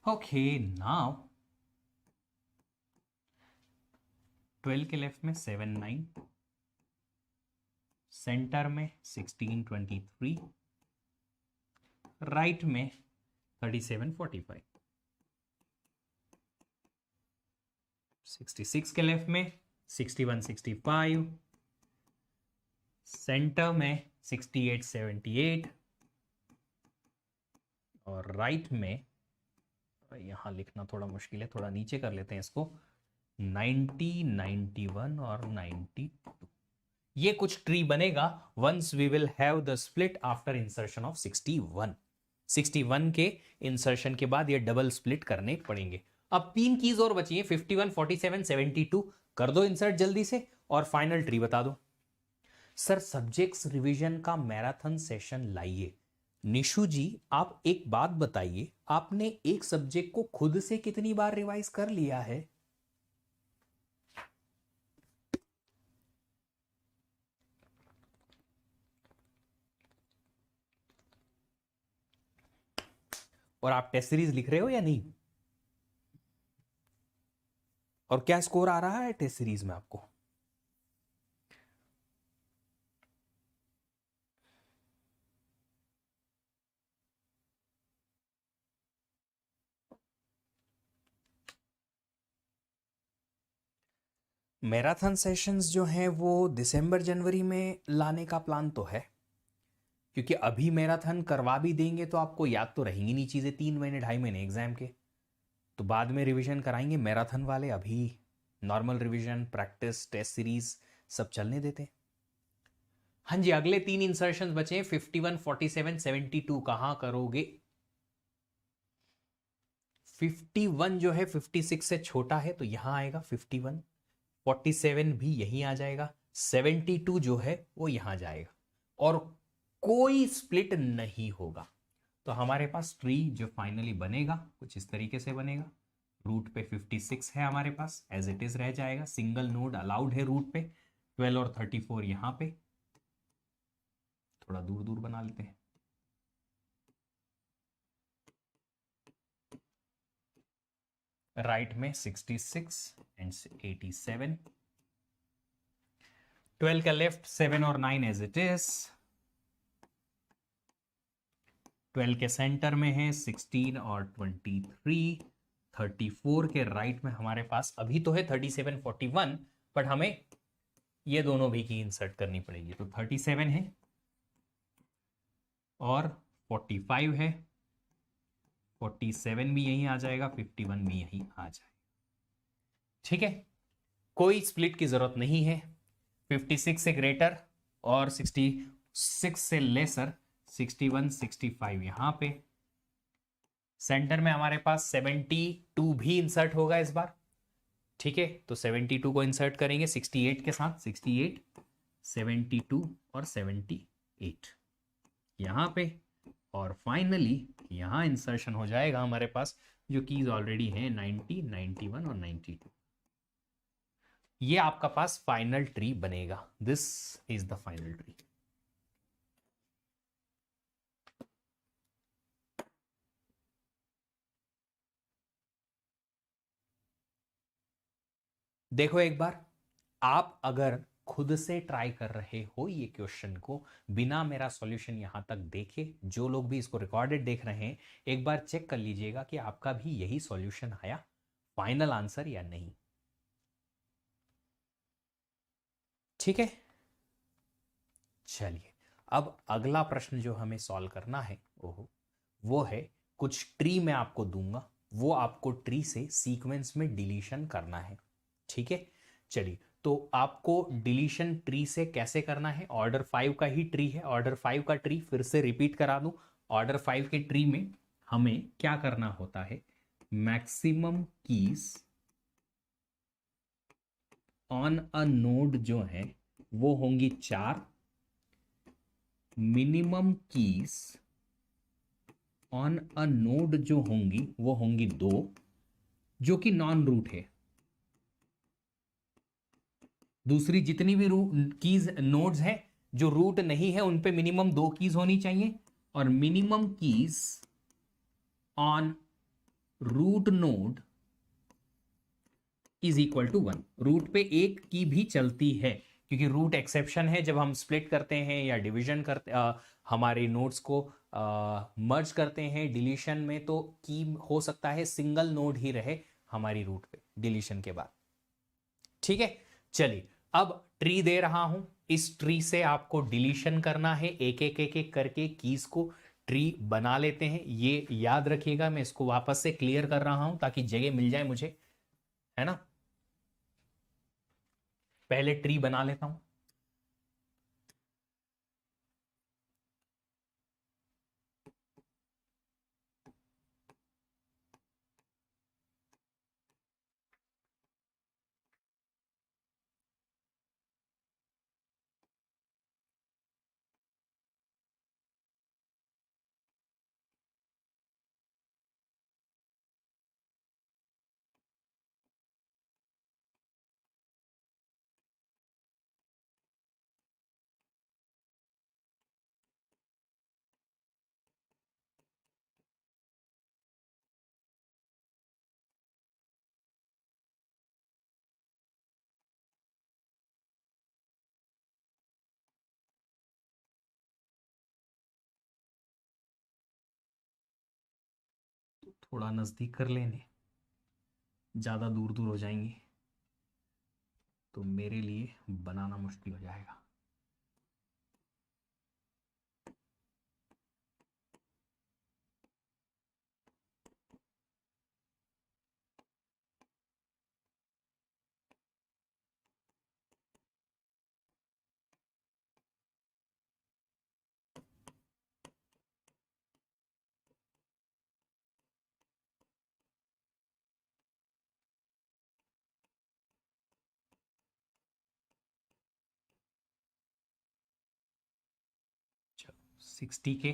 ओके, नाउ 12 के लेफ्ट में 7, 9, सेंटर में 16, 23, राइट में 37, 45, 66 के लेफ्ट में 61, 65, सेंटर में 68, 78 और राइट में, यहां लिखना थोड़ा मुश्किल है, थोड़ा नीचे कर लेते हैं इसको, 90, 91 और 92। ये कुछ ट्री बनेगा once we will have the split after insertion of 61। 61 के इंसर्शन के बाद ये डबल स्प्लिट करने पड़ेंगे। अब 3 कीज और बची है, 51, 47, 72, कर दो इंसर्ट जल्दी से और फाइनल ट्री बता दो। सर सब्जेक्ट्स रिवीजन का मैराथन सेशन लाइए। निशु जी आप एक बात बताइए, आपने एक सब्जेक्ट को खुद से कितनी बार रिवाइज कर लिया है? और आप टेस्ट सीरीज लिख रहे हो या नहीं? और क्या स्कोर आ रहा है टेस्ट सीरीज में आपको? मैराथन सेशंस जो हैं वो दिसंबर जनवरी में लाने का प्लान तो है, क्योंकि अभी मैराथन करवा भी देंगे तो आपको याद तो रहेंगी नहीं चीज़ें, 3 महीने 2.5 महीने एग्जाम के, तो बाद में रिवीजन कराएंगे। मैराथन वाले अभी normal revision, practice, test series सब चलने देते। हाँ जी, अगले 3 इंसर्शन बचे हैं, 51, 47, 72 कहां करोगे? 51 जो है 56 से छोटा है तो यहां आएगा 51, 47 भी यहीं आ जाएगा, 72 जो है वो यहां जाएगा और कोई स्प्लिट नहीं होगा। तो हमारे पास ट्री जो फाइनली बनेगा कुछ इस तरीके से बनेगा। रूट पे 56 है हमारे पास, एज इट इज रह जाएगा, सिंगल नोड अलाउड है रूट पे, 12 और 34 यहां पे, थोड़ा दूर दूर बना लेते हैं। राइट में 66 एंड 87, 12 का लेफ्ट 7 और 9 एज इट इज, 12 के सेंटर में है 16 और 23, 34 के राइट में हमारे पास अभी तो है 37, 41, बट हमें ये दोनों भी की इंसर्ट करनी पड़ेगी, तो 37 है और 45 है, 47 भी यहीं आ जाएगा, 51 भी यहीं आ जाएगा। ठीक है, कोई स्प्लिट की जरूरत नहीं है। 56 से ग्रेटर और 66 से लेसर, 61 65 यहां पे। सेंटर में हमारे पास 72 भी इंसर्ट होगा इस बार। ठीक है, तो 72 को इंसर्ट करेंगे 68 के साथ, 68 72 और 78 यहां पे। और फाइनली यहां इंसर्शन हो जाएगा हमारे पास जो कीज ऑलरेडी है 90 91 और 92। ये आपका पास फाइनल ट्री बनेगा। This is the final tree. देखो एक बार, आप अगर खुद से ट्राई कर रहे हो ये क्वेश्चन को बिना मेरा सॉल्यूशन यहां तक देखे, जो लोग भी इसको रिकॉर्डेड देख रहे हैं एक बार चेक कर लीजिएगा कि आपका भी यही सॉल्यूशन आया फाइनल आंसर या नहीं। ठीक है, चलिए अब अगला प्रश्न जो हमें सॉल्व करना है वो है, कुछ ट्री मैं आपको दूंगा, वो आपको ट्री से सीक्वेंस में डिलीशन करना है। ठीक है, चलिए तो आपको डिलीशन ट्री से कैसे करना है, ऑर्डर 5 का ही ट्री है। ऑर्डर 5 का ट्री फिर से रिपीट करा दूं। ऑर्डर 5 के ट्री में हमें क्या करना होता है, maximum keys on a node जो है वो होंगी 4, minimum keys on a node जो होंगी वो होंगी 2, जो कि नॉन रूट है। दूसरी जितनी भी कीज नोड्स हैं जो रूट नहीं है उन पे मिनिमम 2 कीज होनी चाहिए, और minimum keys on root node is equal to 1। Root पे एक की भी चलती है, क्योंकि रूट एक्सेप्शन है जब हम स्प्लिट करते हैं या डिवीजन करते हमारे नोड्स को मर्ज करते हैं डिलीशन में, तो की हो सकता है सिंगल नोड ही रहे हमारी रूट पे डिलीशन के बाद। ठीक है, चलिए अब ट्री दे रहा हूं, इस ट्री से आपको डिलीशन करना है, एक एक एक एक करके कीज को ट्री बना लेते हैं। ये याद रखिएगा, मैं इसको वापस से क्लियर कर रहा हूं ताकि जगह मिल जाए मुझे, है ना। पहले ट्री बना लेता हूं। तो थोड़ा नजदीक कर लेने, ज्यादा दूर दूर हो जाएंगे तो मेरे लिए बनाना मुश्किल हो जाएगा। चलो 60 के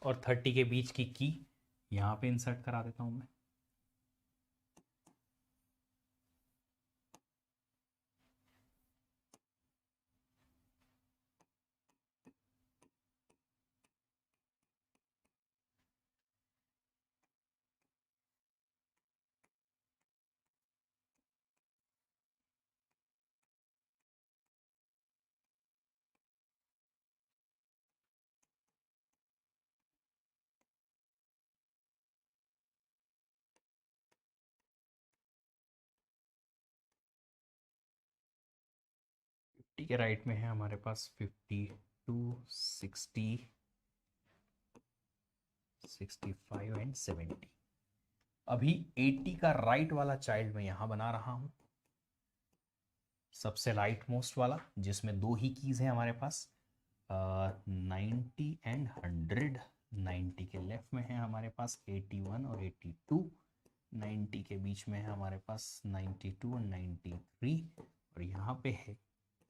और 30 के बीच की यहां पे इंसर्ट करा देता हूं मैं। ठीक है, राइट में है हमारे पास 52 60 65 एंड 70। अभी 80 का राइट वाला चाइल्ड मैं यहां बना रहा हूं, सबसे राइट मोस्ट वाला, जिसमें दो ही कीज हैं हमारे पास, 90 एंड 100। 90 के लेफ्ट में है हमारे पास 81 और 82, 90 के बीच में है हमारे पास 92 और 93, और यहाँ पे है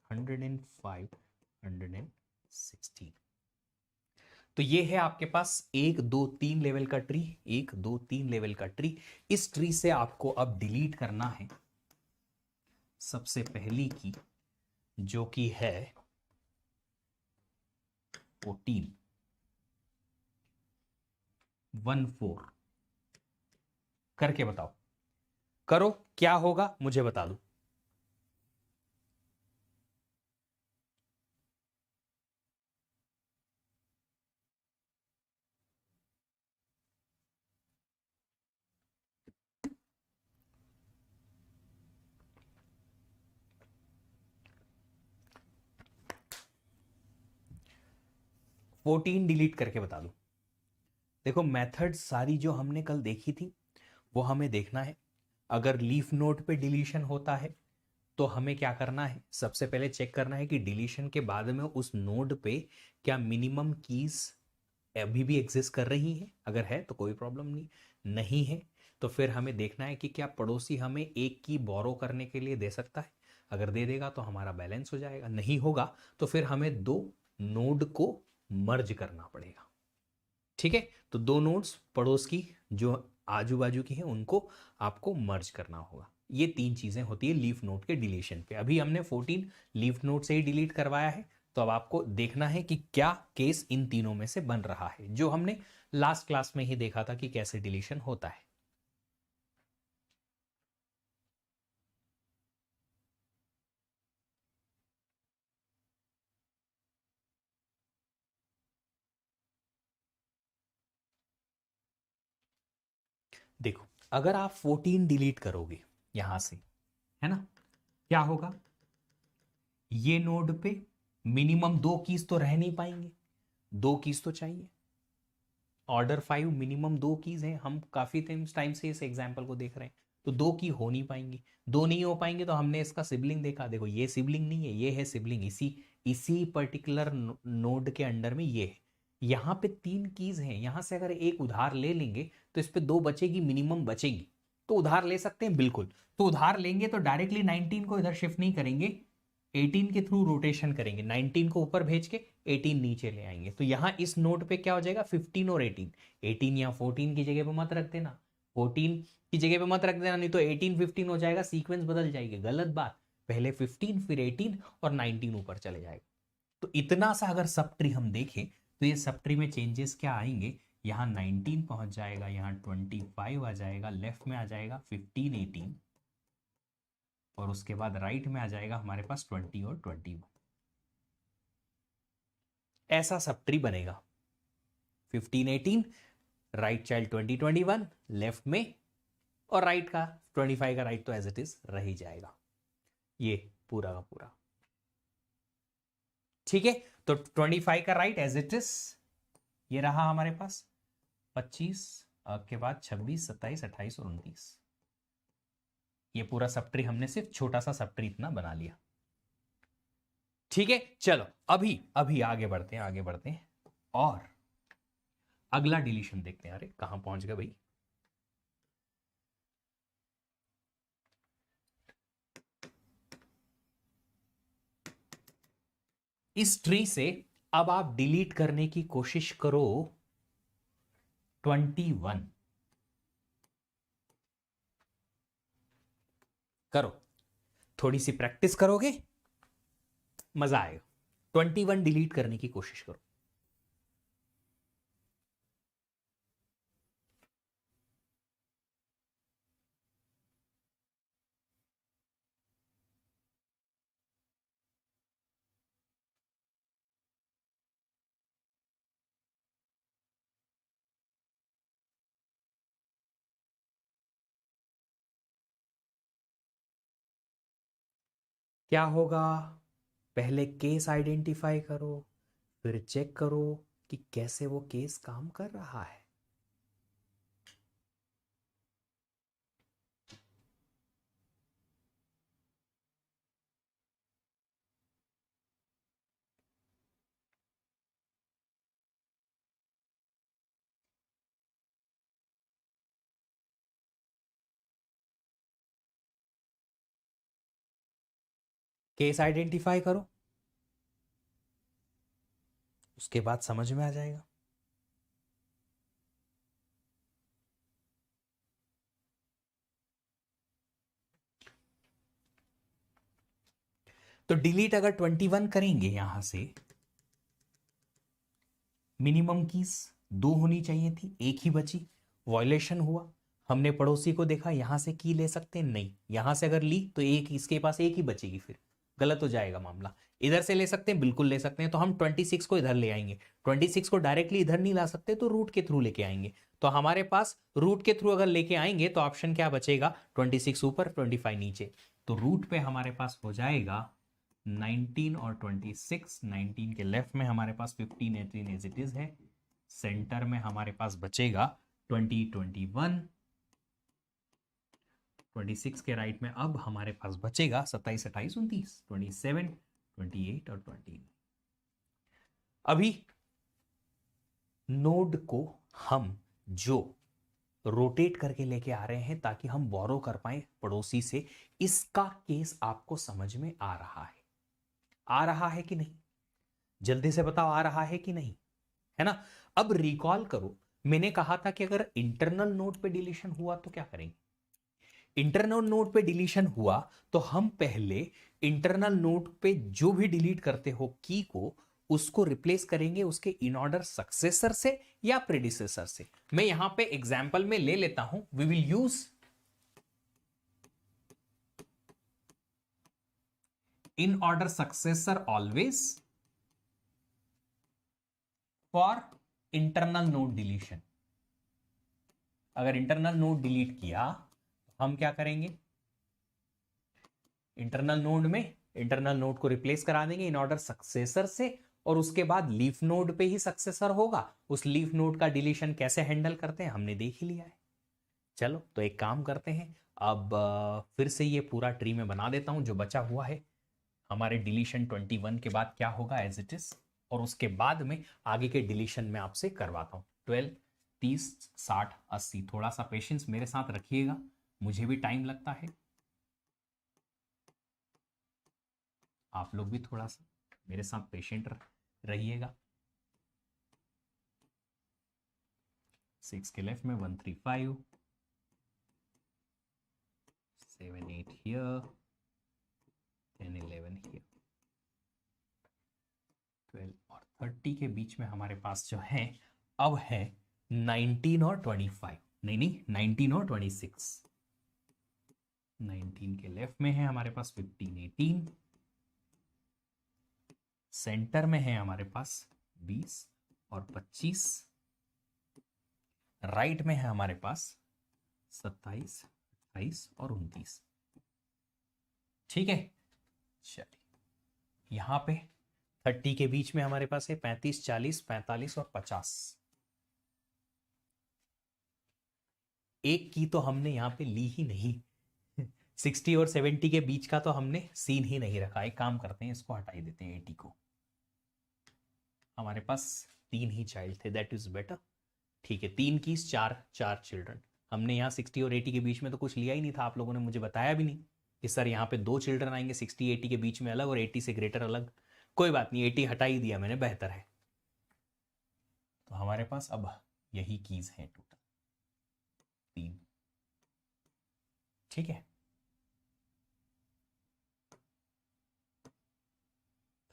105, 116। तो ये है आपके पास 1 2 3 लेवल का ट्री, 1 2 3 लेवल का ट्री। इस ट्री से आपको अब डिलीट करना है सबसे पहली की, जो कि है 14, 14। करके बताओ, करो, क्या होगा मुझे बता दो। फोर्टीन डिलीट करके बता दो। देखो मेथड सारी जो हमने कल देखी थी वो हमें देखना है। अगर लीफ नोड पे डिलीशन होता है तो हमें क्या करना है, सबसे पहले चेक करना है कि डिलीशन के बाद में उस नोड पे क्या मिनिमम कीज अभी भी एग्जिस्ट कर रही है। अगर है तो कोई प्रॉब्लम नहीं, नहीं है तो फिर हमें देखना है कि क्या पड़ोसी हमें एक की बोरो करने के लिए दे सकता है। अगर दे देगा तो हमारा बैलेंस हो जाएगा, नहीं होगा तो फिर हमें दो नोड को मर्ज करना पड़ेगा। ठीक है, तो दो नोड्स पड़ोस की जो आजू बाजू की हैं उनको आपको मर्ज करना होगा। ये तीन चीजें होती है लीफ नोड के डिलीशन पे। अभी हमने 14 लीफ नोड से ही डिलीट करवाया है, तो अब आपको देखना है कि क्या केस इन तीनों में से बन रहा है, जो हमने लास्ट क्लास में ही देखा था कि कैसे डिलीशन होता है। देखो, अगर आप 14 डिलीट करोगे यहां से, है ना, क्या होगा, ये नोड पे मिनिमम दो कीज तो रह नहीं पाएंगे, दो कीज तो चाहिए। ऑर्डर 5 मिनिमम दो कीज हैं, हम काफी टाइम से इस एग्जाम्पल को देख रहे हैं, तो दो की हो नहीं पाएंगी। दो नहीं हो पाएंगे तो हमने इसका सिबलिंग देखा, देखो ये सिबलिंग नहीं है, ये है सिबलिंग, इसी इसी पर्टिकुलर नोड के अंडर में ये है। यहाँ पे तीन कीज हैं, यहां से अगर एक उधार ले लेंगे तो इस पे दो बचेगी, मिनिमम बचेगी, तो उधार ले सकते हैं बिल्कुल। तो उधार लेंगे तो डायरेक्टली 19 को इधर शिफ्ट नहीं करेंगे, 18 के थ्रू रोटेशन करेंगे, 19 को ऊपर भेज के 18 नीचे ले आएंगे। तो यहां इस नोट पे क्या हो जाएगा, 15 और 18। 18 या 14 की जगह पे मत रख देना, 14 की जगह पे मत रख देना, नहीं तो 18 15 हो जाएगा, सीक्वेंस बदल जाएगी, गलत बात। पहले 15 फिर 18 और 19 ऊपर चले जाएगा। तो इतना सा अगर सब ट्री हम देखें तो ये सब ट्री में चेंजेस क्या आएंगे, यहाँ 19 पहुंच जाएगा, यहाँ 25 आ जाएगा, लेफ्ट में आ जाएगा 15 18, और उसके बाद राइट में आ जाएगा हमारे पास 20 और 21। ऐसा सब ट्री बनेगा, 15 18, राइट चाइल्ड 20 21, लेफ्ट में, और राइट का 25 का राइट तो एज इट इज रह ही जाएगा, ये पूरा का पूरा। ठीक है, तो 25 का राइट एज इट इज ये रहा हमारे पास, 25 के बाद 26 27 28 और 29। ये पूरा सब ट्री हमने सिर्फ छोटा सा सब ट्री इतना बना लिया। ठीक है, चलो अभी अभी आगे बढ़ते हैं, आगे बढ़ते हैं और अगला डिलीशन देखते हैं। अरे कहां पहुंच गए भाई, इस ट्री से अब आप डिलीट करने की कोशिश करो 21। करो, थोड़ी सी प्रैक्टिस करोगे मजा आएगा। 21 डिलीट करने की कोशिश करो। क्या होगा, पहले केस आइडेंटिफाई करो, फिर चेक करो कि कैसे वो केस काम कर रहा है। केस आइडेंटिफाई करो, उसके बाद समझ में आ जाएगा। तो डिलीट अगर 21 करेंगे यहां से, मिनिमम कीज 2 होनी चाहिए थी, एक ही बची, वॉयलेशन हुआ। हमने पड़ोसी को देखा, यहां से की ले सकते हैं नहीं, यहां से अगर ली तो एक, इसके पास एक ही बचेगी, फिर गलत हो जाएगा मामला। इधर से ले सकते हैं, बिल्कुल ले सकते हैं। तो हम 26 को इधर ले आएंगे, 26 को डायरेक्टली इधर नहीं ला सकते, तो रूट के थ्रू लेके आएंगे। तो हमारे पास रूट के थ्रू अगर लेके आएंगे तो ऑप्शन क्या बचेगा, 26 ऊपर 25 नीचे। तो रूट पे हमारे पास हो जाएगा 19 और 26। 19 के लेफ्ट में हमारे पास 15 18 एज इट इज है। सेंटर में हमारे पास बचेगा 20 21। 26 के राइट में अब हमारे पास बचेगा 27 28 29, 27 28 और 29। अभी नोड को हम जो रोटेट करके लेके आ रहे हैं ताकि हम बोरो कर पाए पड़ोसी से, इसका केस आपको समझ में आ रहा है? आ रहा है कि नहीं? जल्दी से बताओ, आ रहा है कि नहीं? है ना? अब रिकॉल करो, मैंने कहा था कि अगर इंटरनल नोड पे डिलीशन हुआ तो क्या करेंगे। इंटरनल नोड पे डिलीशन हुआ तो हम पहले इंटरनल नोड पे जो भी डिलीट करते हो की को, उसको रिप्लेस करेंगे उसके इन ऑर्डर सक्सेसर से या प्रेडिसेसर से। मैं यहां पे एग्जांपल में ले लेता हूं, we will use in order successor always for internal node deletion. अगर इंटरनल नोड डिलीट किया तो हम क्या करेंगे, इंटरनल नोड में इंटरनल नोड को रिप्लेस करा देंगे इन ऑर्डर सक्सेसर से, और उसके बाद लीफ नोड पे ही सक्सेसर होगा। उस लीफ नोड का डिलीशन कैसे हैंडल करते हैं हमने देख ही लिया है। चलो तो एक काम करते हैं, अब फिर से ये पूरा ट्री में बना देता हूं जो बचा हुआ है। हमारे डिलीशन 21 के बाद क्या होगा एज इट इज, और उसके बाद में आगे के डिलीशन में आपसे करवाता हूं। 12 30 60 80, थोड़ा सा पेशेंस मेरे साथ रखिएगा, मुझे भी टाइम लगता है, आप लोग भी थोड़ा सा मेरे साथ पेशेंट रहिएगा। 6 के लेफ्ट में 135, 7 8 हियर, 10 11 हियर, 12 और 30 के बीच में हमारे पास जो है अब है 19 और 25, नहीं नहीं 19 और 26। 19 के लेफ्ट में है हमारे पास 15 18, सेंटर में है हमारे पास 20 और 25, राइट में है हमारे पास 27 28 और 29। ठीक है, चलिए यहां पे 30 के बीच में हमारे पास है 35 40 45 और 50। एक की तो हमने यहां पे ली ही नहीं, 60 और 70 के बीच का तो हमने सीन ही नहीं रखा। एक काम करते हैं, इसको हटा ही देते हैं 80 को, हमारे पास 3 ही चाइल्ड थे, दैट इज बेटर। ठीक है, 3 की 4 4 चिल्ड्रन, हमने यहाँ 60 और 80 के बीच में तो कुछ लिया ही नहीं था, आप लोगों ने मुझे बताया भी नहीं कि सर यहाँ पे 2 चिल्ड्रन आएंगे 60 80 के बीच में अलग और 80 से ग्रेटर अलग। कोई बात नहीं, 80 हटा ही दिया मैंने, बेहतर है। तो हमारे पास अब यही कीज है टोटल 3। ठीक है,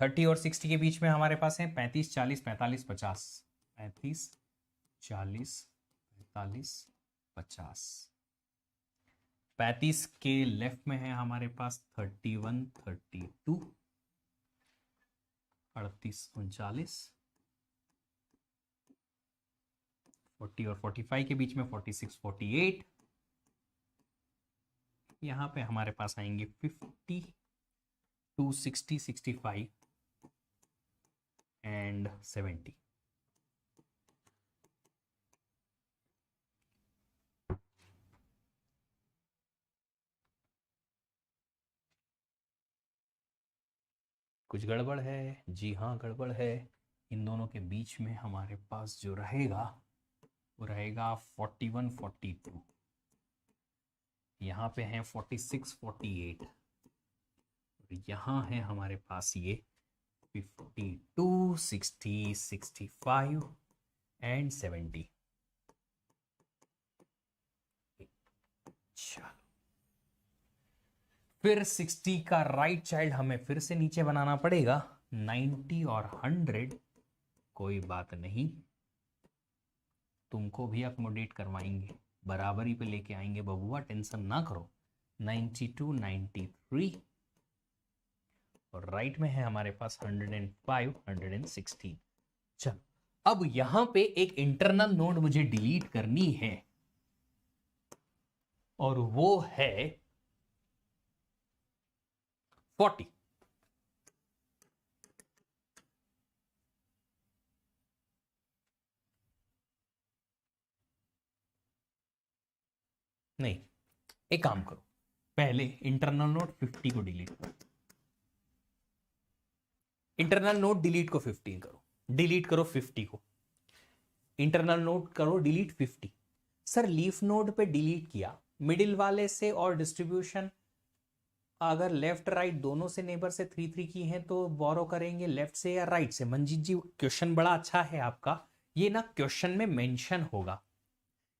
30 और 60 के बीच में हमारे पास है 35 40 45 50, 35 40 45 50। 35 के लेफ्ट में है हमारे पास 31 32, 38 39, 40 और 45 के बीच में 46 48। यहाँ पे हमारे पास आएंगे 50 टू 60 65 एंड 70। कुछ गड़बड़ है? जी हाँ गड़बड़ है। इन दोनों के बीच में हमारे पास जो रहेगा वो रहेगा 41 42, यहाँ पे हैं 46 48, यहां है हमारे पास ये 52, 60, 65 एंड 70। चलो, फिर 60 का राइट चाइल्ड हमें फिर से नीचे बनाना पड़ेगा। 90 और 100 कोई बात नहीं, तुमको भी अकोमोडेट करवाएंगे, बराबरी पे लेके आएंगे बबुआ, टेंशन ना करो। 92, 93 और राइट में है हमारे पास 105, 116। चल, अब यहां पे एक इंटरनल नोड मुझे डिलीट करनी है और वो है 40। नहीं, एक काम करो, पहले इंटरनल नोड 50 को डिलीट करो। इंटरनल नोड डिलीट को 15 करो, डिलीट करो 50 को। इंटरनल नोड करो डिलीट 50। सर लीफ नोड पे डिलीट किया, मिडिल वाले से और डिस्ट्रीब्यूशन अगर लेफ्ट राइट दोनों से नेबर से 3 3 की हैं तो बोरो करेंगे लेफ्ट से या राइट से। मंजीत जी क्वेश्चन बड़ा अच्छा है आपका, ये ना क्वेश्चन में मेंशन होगा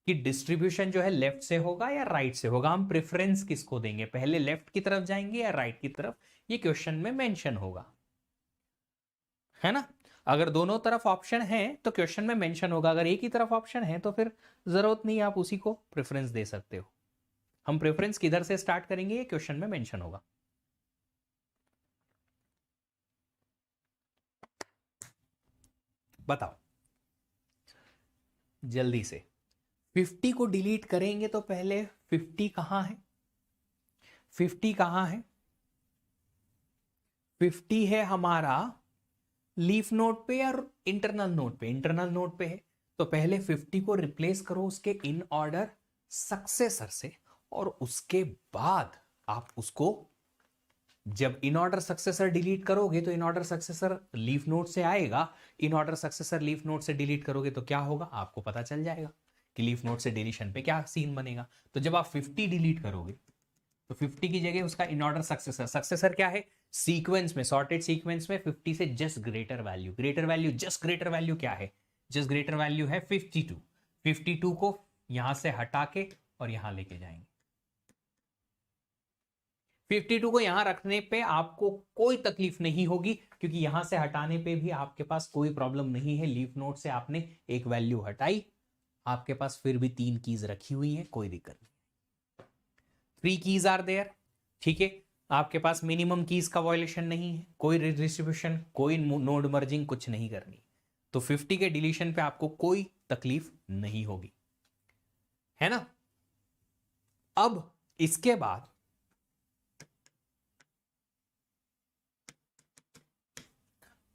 कि डिस्ट्रीब्यूशन जो है लेफ्ट से होगा या राइट से होगा, हम प्रेफरेंस किसको देंगे, पहले लेफ्ट की तरफ जाएंगे या राइट की तरफ, ये क्वेश्चन में मेंशन होगा, है ना। अगर दोनों तरफ ऑप्शन है तो क्वेश्चन में मेंशन होगा, अगर एक ही तरफ ऑप्शन है तो फिर जरूरत नहीं, आप उसी को प्रेफरेंस दे सकते हो। हम प्रेफरेंस किधर से स्टार्ट करेंगे ये क्वेश्चन में मेंशन होगा। बताओ जल्दी से, 50 को डिलीट करेंगे तो पहले 50 कहां है, 50 कहां है, 50 है हमारा लीफ नोड पे या इंटरनल नोड पे, इंटरनल नोड पे है। तो पहले 50 को रिप्लेस करो उसके इन ऑर्डर सक्सेसर से, और उसके बाद आप उसको जब इन ऑर्डर सक्सेसर डिलीट करोगे तो इन ऑर्डर सक्सेसर लीफ नोड से आएगा, इन ऑर्डर सक्सेसर लीफ नोड से डिलीट करोगे तो क्या होगा आपको पता चल जाएगा कि लीफ नोड से डिलीशन पे क्या सीन बनेगा। तो जब आप 50 डिलीट करोगे तो 50 की जगह उसका इन ऑर्डर सक्सेसर, सक्सेसर क्या है सीक्वेंस में, सॉर्टेड सीक्वेंस में 50 से just greater value, greater value, just greater value क्या है, जस्ट ग्रेटर वैल्यू है 52। 52 को यहां से हटा के और यहां लेके जाएंगे। 52 को यहां रखने पे आपको कोई तकलीफ नहीं होगी, क्योंकि यहां से हटाने पे भी आपके पास कोई प्रॉब्लम नहीं है। लीफ नोड से आपने एक वैल्यू हटाई, आपके पास फिर भी 3 कीज रखी हुई है, कोई दिक्कत नहीं। 3 कीज आर देयर, ठीक है। आपके पास मिनिमम कीज का वॉयलेशन नहीं है, कोई रिडिस्ट्रीब्यूशन, कोई नोड मर्जिंग कुछ नहीं करनी, तो 50 के डिलीशन पे आपको कोई तकलीफ नहीं होगी, है ना। अब इसके बाद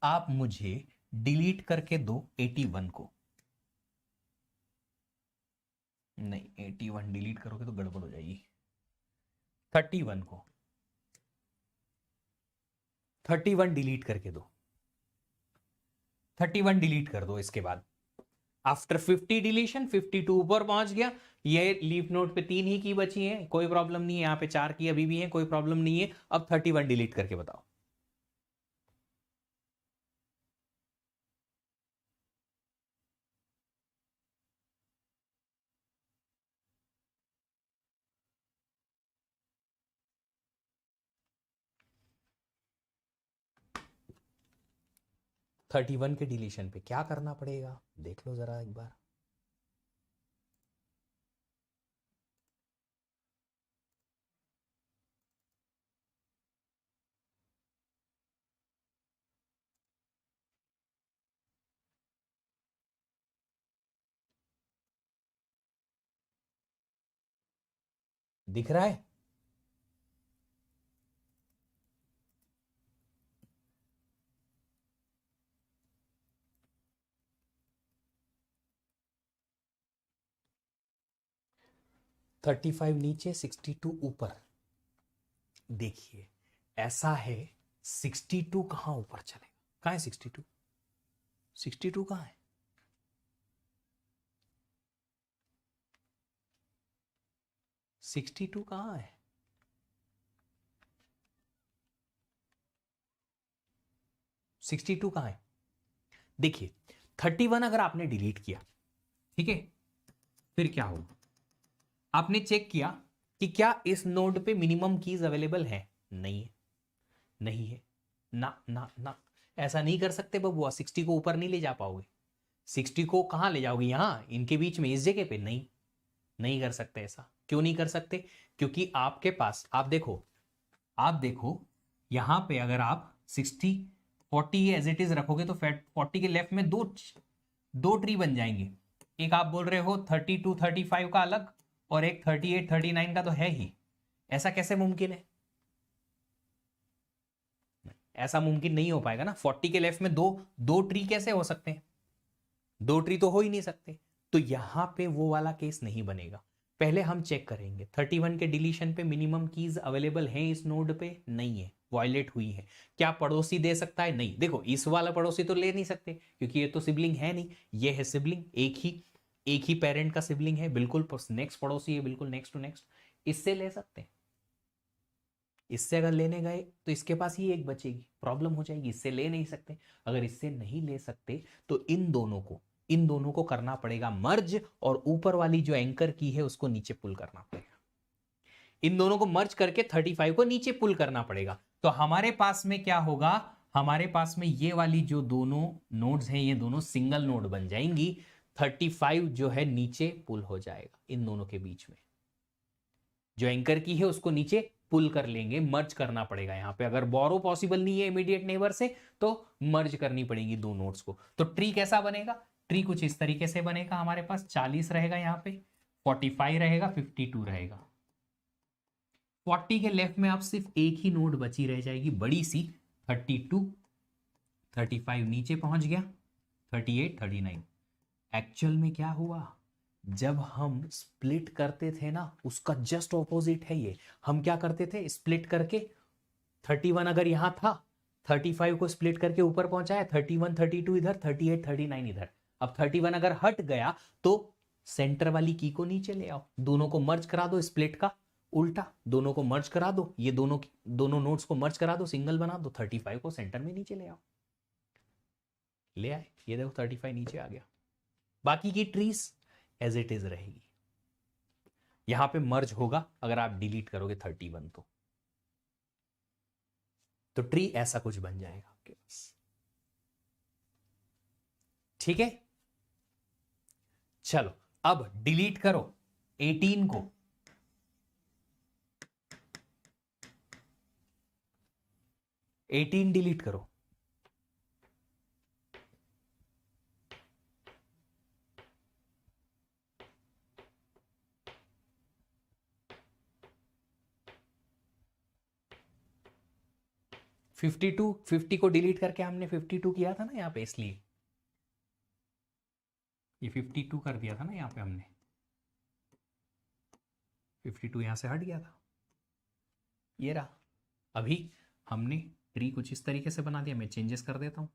आप मुझे डिलीट करके दो 81 को। नहीं, 81 डिलीट करोगे तो गड़बड़ हो जाएगी। 31 को, 31 डिलीट करके दो, 31 डिलीट कर दो। इसके बाद आफ्टर 50 डिलीशन 52 ऊपर पहुंच गया। ये लीफ नोड पे 3 ही की बची है, कोई प्रॉब्लम नहीं है, यहां पे 4 की अभी भी है, कोई प्रॉब्लम नहीं है। अब 31 डिलीट करके बताओ। थर्टी वन के डिलीशन पे क्या करना पड़ेगा देख लो जरा एक बार। दिख रहा है? थर्टी फाइव नीचे, 62 ऊपर। देखिए ऐसा है, 62 कहां ऊपर चलेगा, कहां है 62, 62 कहां है, 62 कहां है, 62 कहाँ है? देखिए 31 अगर आपने डिलीट किया, ठीक है, फिर क्या होगा? आपने चेक किया कि क्या इस नोड पे मिनिमम कीज अवेलेबल है? नहीं है, नहीं है, ना ना ना, ऐसा नहीं कर सकते बबुआ। 60 को ऊपर नहीं ले जा पाओगे। 60 को कहां ले जाओगे? यहां इनके बीच में, इस जगह पे? नहीं, नहीं कर सकते ऐसा। क्यों नहीं कर सकते? क्योंकि आपके पास, आप देखो यहां पे अगर आप 60 40 एज इट इज रखोगे तो 40 के लेफ्ट में दो ट्री बन जाएंगे। एक आप बोल रहे हो 32 35 का अलग, और एक 38 39 का तो है ही। ऐसा कैसे मुमकिन है? ऐसा मुमकिन नहीं हो पाएगा ना। 40 के लेफ्ट में दो दो ट्री कैसे हो सकते हैं? दो ट्री तो हो ही नहीं सकते। तो यहां पे वो वाला केस नहीं बनेगा। पहले हम चेक करेंगे 31 के डिलीशन पे मिनिमम कीज अवेलेबल हैं इस नोड पे? नहीं है, वायलेट हुई है। क्या पड़ोसी दे सकता है? नहीं। देखो इस वाला पड़ोसी तो ले नहीं सकते क्योंकि ये तो सिबलिंग है नहीं। ये है सिबलिंग, एक ही पेरेंट का सिबलिंग है, बिल्कुल नेक्स्ट पड़ोसी है, बिल्कुल नेक्स्ट टू नेक्स्ट। इससे ले सकते हैं। इससे अगर लेने गए तो इसके पास ही एक बचेगी, प्रॉब्लम हो जाएगी। इससे ले नहीं सकते। अगर इससे नहीं ले सकते तो इन दोनों को करना पड़ेगा मर्ज, और ऊपर वाली जो एंकर की है उसको नीचे पुल करना पड़ेगा। इन दोनों को मर्ज करके 35 को नीचे पुल करना पड़ेगा। तो हमारे पास में क्या होगा? हमारे पास में ये वाली जो दोनों नोड्स हैं, ये दोनों सिंगल नोड बन जाएंगी। 35 जो है नीचे पुल हो जाएगा। इन दोनों के बीच में जो एंकर की है उसको नीचे पुल कर लेंगे, मर्ज करना पड़ेगा। यहां पे अगर बोरो पॉसिबल नहीं है इमीडिएट नेबर से तो मर्ज करनी पड़ेगी दो नोड्स को। तो ट्री कैसा बनेगा? ट्री कुछ इस तरीके से बनेगा। हमारे पास 40 रहेगा, यहाँ पे 45 रहेगा, 52 रहेगा। 40 के लेफ्ट में आप सिर्फ एक ही नोड बची रह जाएगी, बड़ी सी 32। 35 नीचे पहुंच गया, 38 39। एक्चुअल में क्या हुआ? जब हम स्प्लिट करते थे ना, उसका जस्ट ऑपोजिट है ये। हम क्या करते थे? स्प्लिट करके 31 अगर यहां था, 35 को स्प्लिट करके ऊपर पहुंचाया, 31 32 इधर, 38 39 इधर। अब 31 अगर हट गया तो सेंटर वाली की को नीचे ले आओ, दोनों को मर्ज करा दो। स्प्लिट का उल्टा, दोनों को मर्ज करा दो, ये दोनों नोट्स को मर्ज करा दो, सिंगल बना दो। 35 को सेंटर में नीचे ले आओ। ले आए, ये देखो 35 नीचे आ गया। बाकी की ट्रीज एज इट इज रहेगी। यहां पे मर्ज होगा अगर आप डिलीट करोगे 31 तो ट्री ऐसा कुछ बन जाएगा आपके पास। ठीक है, चलो अब डिलीट करो 18 को। 18 डिलीट करो। फिफ्टी टू 50 को डिलीट करके हमने 52 किया था ना यहाँ पे, इसलिए ये 52 कर दिया था ना यहाँ पे हमने। 52 यहाँ से हट गया था, ये रहा। अभी हमने ट्री कुछ इस तरीके से बना दिया। मैं चेंजेस कर देता हूँ।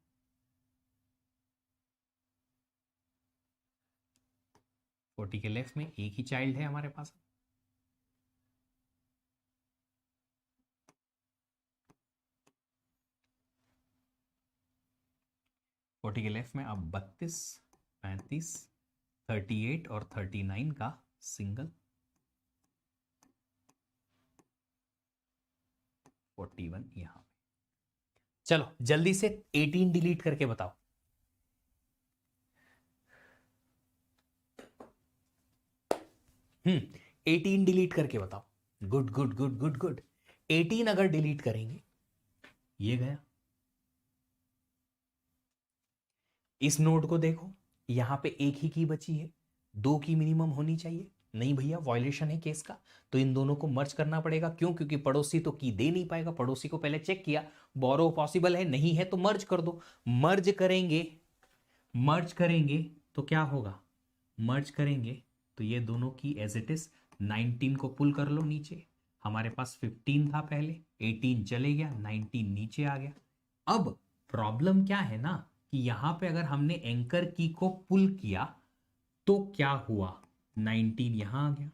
फोर्टी के लेफ्ट में एक ही चाइल्ड है हमारे पास। फोर्टी के लेफ्ट में अब 32 35 38 और 39 का सिंगल, 41 यहां पे। चलो जल्दी से 18 डिलीट करके बताओ। हम्म, 18 डिलीट करके बताओ। Good good good good good. 18 अगर डिलीट करेंगे, ये गया। इस नोड को देखो, यहां पे एक ही की बची है, दो की मिनिमम होनी चाहिए। नहीं भैया, वायलेशन है केस का, तो इन दोनों को मर्ज करना पड़ेगा। क्यों? क्योंकि पड़ोसी तो की दे नहीं पाएगा। पड़ोसी को पहले चेक किया, बोरो पॉसिबल है, नहीं है तो मर्ज कर दो। मर्ज करेंगे तो क्या होगा? मर्ज करेंगे तो ये दोनों की एज इट इज 19 को पुल कर लो नीचे। हमारे पास 15 था पहले, 18 चले गया, 19 नीचे आ गया। अब प्रॉब्लम क्या है ना कि यहां पे अगर हमने एंकर की को पुल किया तो क्या हुआ? 19 यहां आ गया।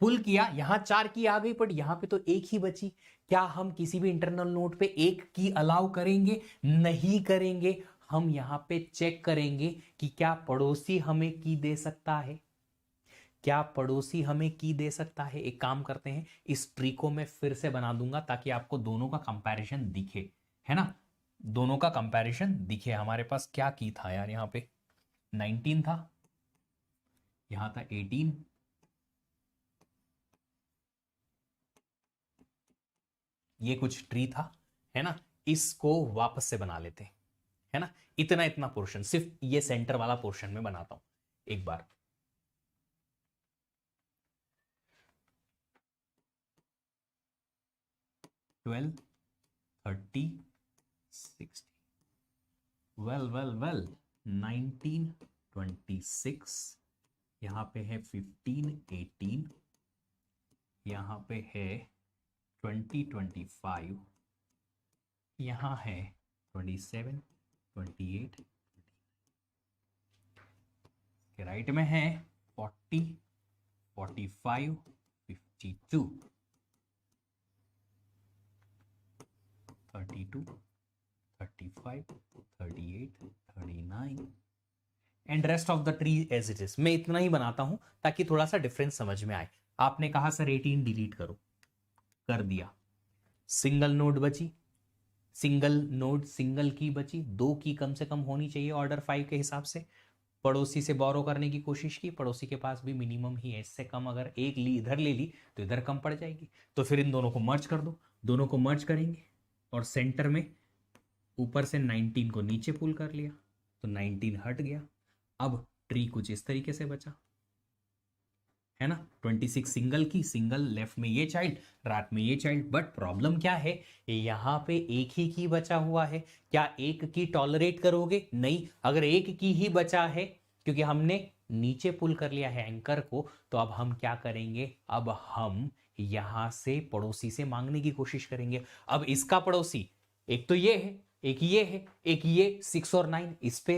पुल किया, यहां 4 की आ गई, बट यहां पे तो एक ही बची। क्या हम किसी भी इंटरनल नोड पे एक की अलाउ करेंगे? नहीं करेंगे। हम यहां पे चेक करेंगे कि क्या पड़ोसी हमें की दे सकता है, क्या पड़ोसी हमें की दे सकता है। एक काम करते हैं, इस ट्री को मैं फिर से बना दूंगा ताकि आपको दोनों का कंपैरिजन दिखे, है ना, दोनों का कंपैरिजन दिखे। हमारे पास क्या की था यार, यहां पे 19 था, यहां था 18, ये कुछ ट्री था, है ना। इसको वापस से बना लेते हैं, है ना। इतना इतना पोर्शन, सिर्फ ये सेंटर वाला पोर्शन में बनाता हूं एक बार। 12, 30, 60, वेल वेल वेल, 19, 26, यहाँ पे है 15, 18, यहाँ पे है 20, 25, यहाँ है 27, 28, के राइट में है 40, 45, 52, 32, 35, 38, 39 and rest of the tree as it is. मैं इतना ही बनाता हूं ताकि थोड़ा सा डिफरेंस समझ में आए। आपने कहा सर 18 डिलीट करो, कर दिया। सिंगल नोड बची, सिंगल नोड सिंगल की बची, 2 की कम से कम होनी चाहिए ऑर्डर 5 के हिसाब से। पड़ोसी से बोरो करने की कोशिश की, पड़ोसी के पास भी मिनिमम ही है, इससे कम अगर एक ली इधर ले ली तो इधर कम पड़ जाएगी। तो फिर इन दोनों को मर्ज कर दो, दोनों को मर्ज करेंगे और सेंटर में ऊपर से 19 को नीचे पुल कर लिया तो 19 हट गया। अब ट्री कुछ इस तरीके से बचा, है ना। 26 सिंगल की, सिंगल लेफ्ट में ये चाइल्ड, राइट में ये चाइल्ड। बट प्रॉब्लम क्या है, यहां पे एक ही की बचा हुआ है। क्या एक की टॉलरेट करोगे? नहीं। अगर एक की ही बचा है, क्योंकि हमने नीचे पुल कर लिया है एंकर को, तो अब हम क्या करेंगे, अब हम यहां से पड़ोसी से मांगने की कोशिश करेंगे। अब इसका पड़ोसी एक तो ये है, एक ये है, एक ये 6 और 9, इस पे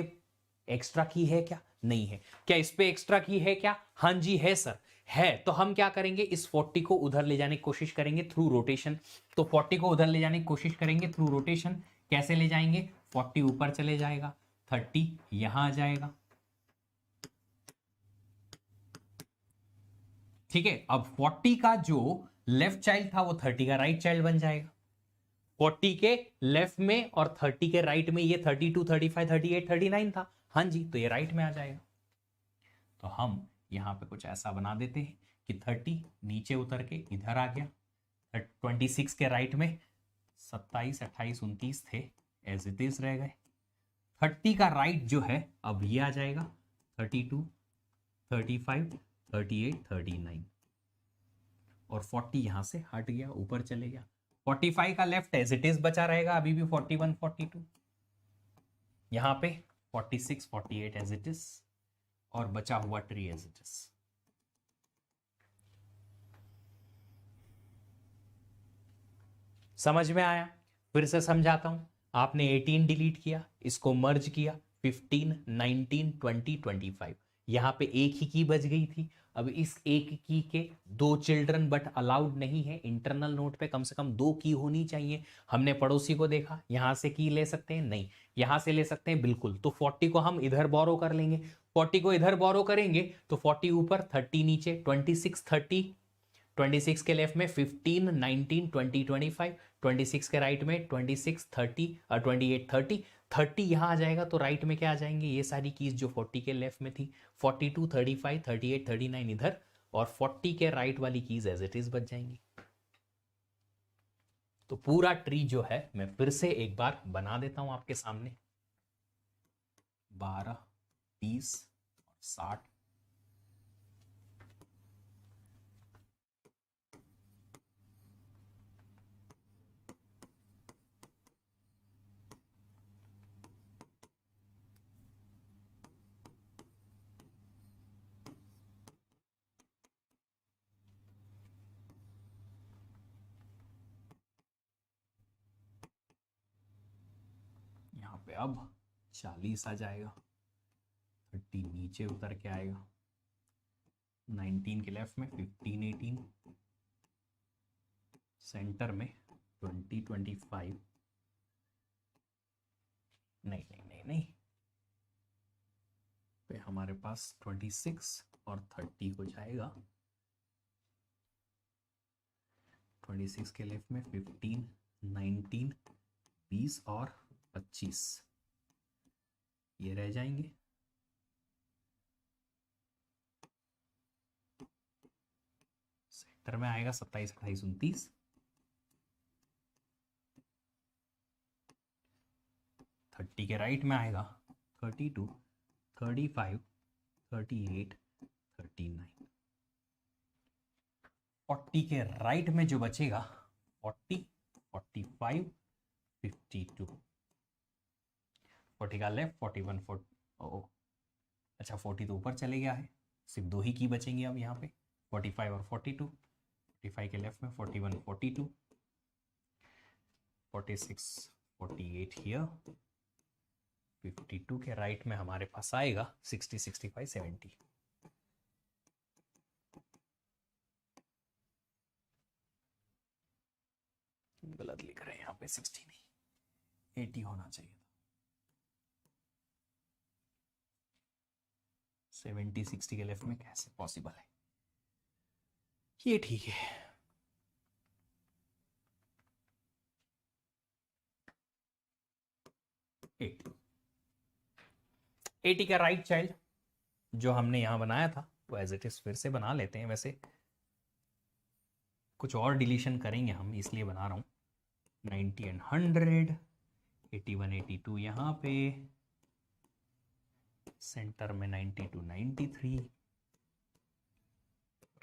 एक्स्ट्रा की है क्या? नहीं है। क्या इस पे एक्स्ट्रा की है क्या? हाँ जी है सर, है। तो हम क्या करेंगे, इस 40 को उधर ले जाने की कोशिश करेंगे थ्रू रोटेशन। तो 40 को उधर ले जाने की कोशिश करेंगे थ्रू रोटेशन। कैसे ले जाएंगे, 40 ऊपर चले जाएगा, 30 यहां आ जाएगा, ठीक है। अब 40 का जो लेफ्ट चाइल्ड था वो 30 का राइट चाइल्ड बन जाएगा। 40 के लेफ्ट में और 30 के राइट में ये 32, 35, 38, 39 था, हाँ जी, तो ये राइट में आ जाएगा। तो हम यहां पे कुछ ऐसा बना देते हैं कि 30 नीचे उतर के इधर आ गया, 26 के राइट में 27, 28, 29 थे, एज इट इज रह गए। 30 का राइट जो है अब ये आ जाएगा, 32, 35, 38, 39, और 40 यहां से हट गया, ऊपर चले गया। 45 का लेफ्ट एज इट इज बचा रहेगा अभी भी, 41, 42, यहां पे 46, 48 एज इट इज, और बचा हुआ ट्री एज इट इज। समझ में आया? फिर से समझाता हूं। आपने 18 डिलीट किया, इसको मर्ज किया, 15, 19, 20, 25, यहां पे एक ही की बच गई थी। अब इस एक की के 2 चिल्ड्रन बट अलाउड नहीं है, इंटरनल नोट पे कम से कम 2 की होनी चाहिए। हमने पड़ोसी को देखा, यहां से की ले सकते हैं? नहीं। यहां से ले सकते हैं? बिल्कुल। तो 40 को हम इधर बोरो कर लेंगे, 40 को इधर बोरो करेंगे तो 40 ऊपर, 30 नीचे, 26, 30, 26 के लेफ्ट में 15, 19, 20, 25, 26 के राइट में 26, 30 और 28, 30, 30 यहां आ जाएगा। तो राइट में क्या आ जाएंगे, ये सारी कीज जो 40 के लेफ्ट में थी, 42, 35, 38, 39 इधर, और 40 के राइट वाली कीज एज इट इज बच जाएंगी। तो पूरा ट्री जो है मैं फिर से एक बार बना देता हूं आपके सामने। 12, 30 और 60, यहाँ पे अब 40 आ जाएगा, 30 नीचे उतर के आएगा, 19 के लेफ्ट में 15 18, सेंटर में 20 25, नहीं नहीं नहीं नहीं, पे हमारे पास 26 और 30 हो जाएगा। 26 के लेफ्ट में 15 19 20 और 25 ये रह जाएंगे। सेंटर में आएगा 27 28 29, 30 के राइट में आएगा 32 35 38 39, 40 के राइट में जो बचेगा 40 45 52, 40 का लेफ्ट 41 40, ओ अच्छा 40 तो ऊपर चले गया है, सिर्फ दो ही की बचेंगी अब यहाँ पे 45 और 42, 45 के लेफ्ट में 41 42, 46 48 हियर, 52 के राइट में हमारे पास आएगा 60 65 70। गलत लिख रहे हैं यहाँ पे, 60 नहीं 80 होना चाहिए था। 70 60 के लेफ्ट में कैसे पॉसिबल है, ये ठीक है। एटी, 80 का राइट चाइल्ड जो हमने यहां बनाया था वो एज इट इज फिर से बना लेते हैं। वैसे कुछ और डिलीशन करेंगे हम, इसलिए बना रहा हूं। 90 एंड 100, 81 82 यहाँ पे, सेंटर में 92 93,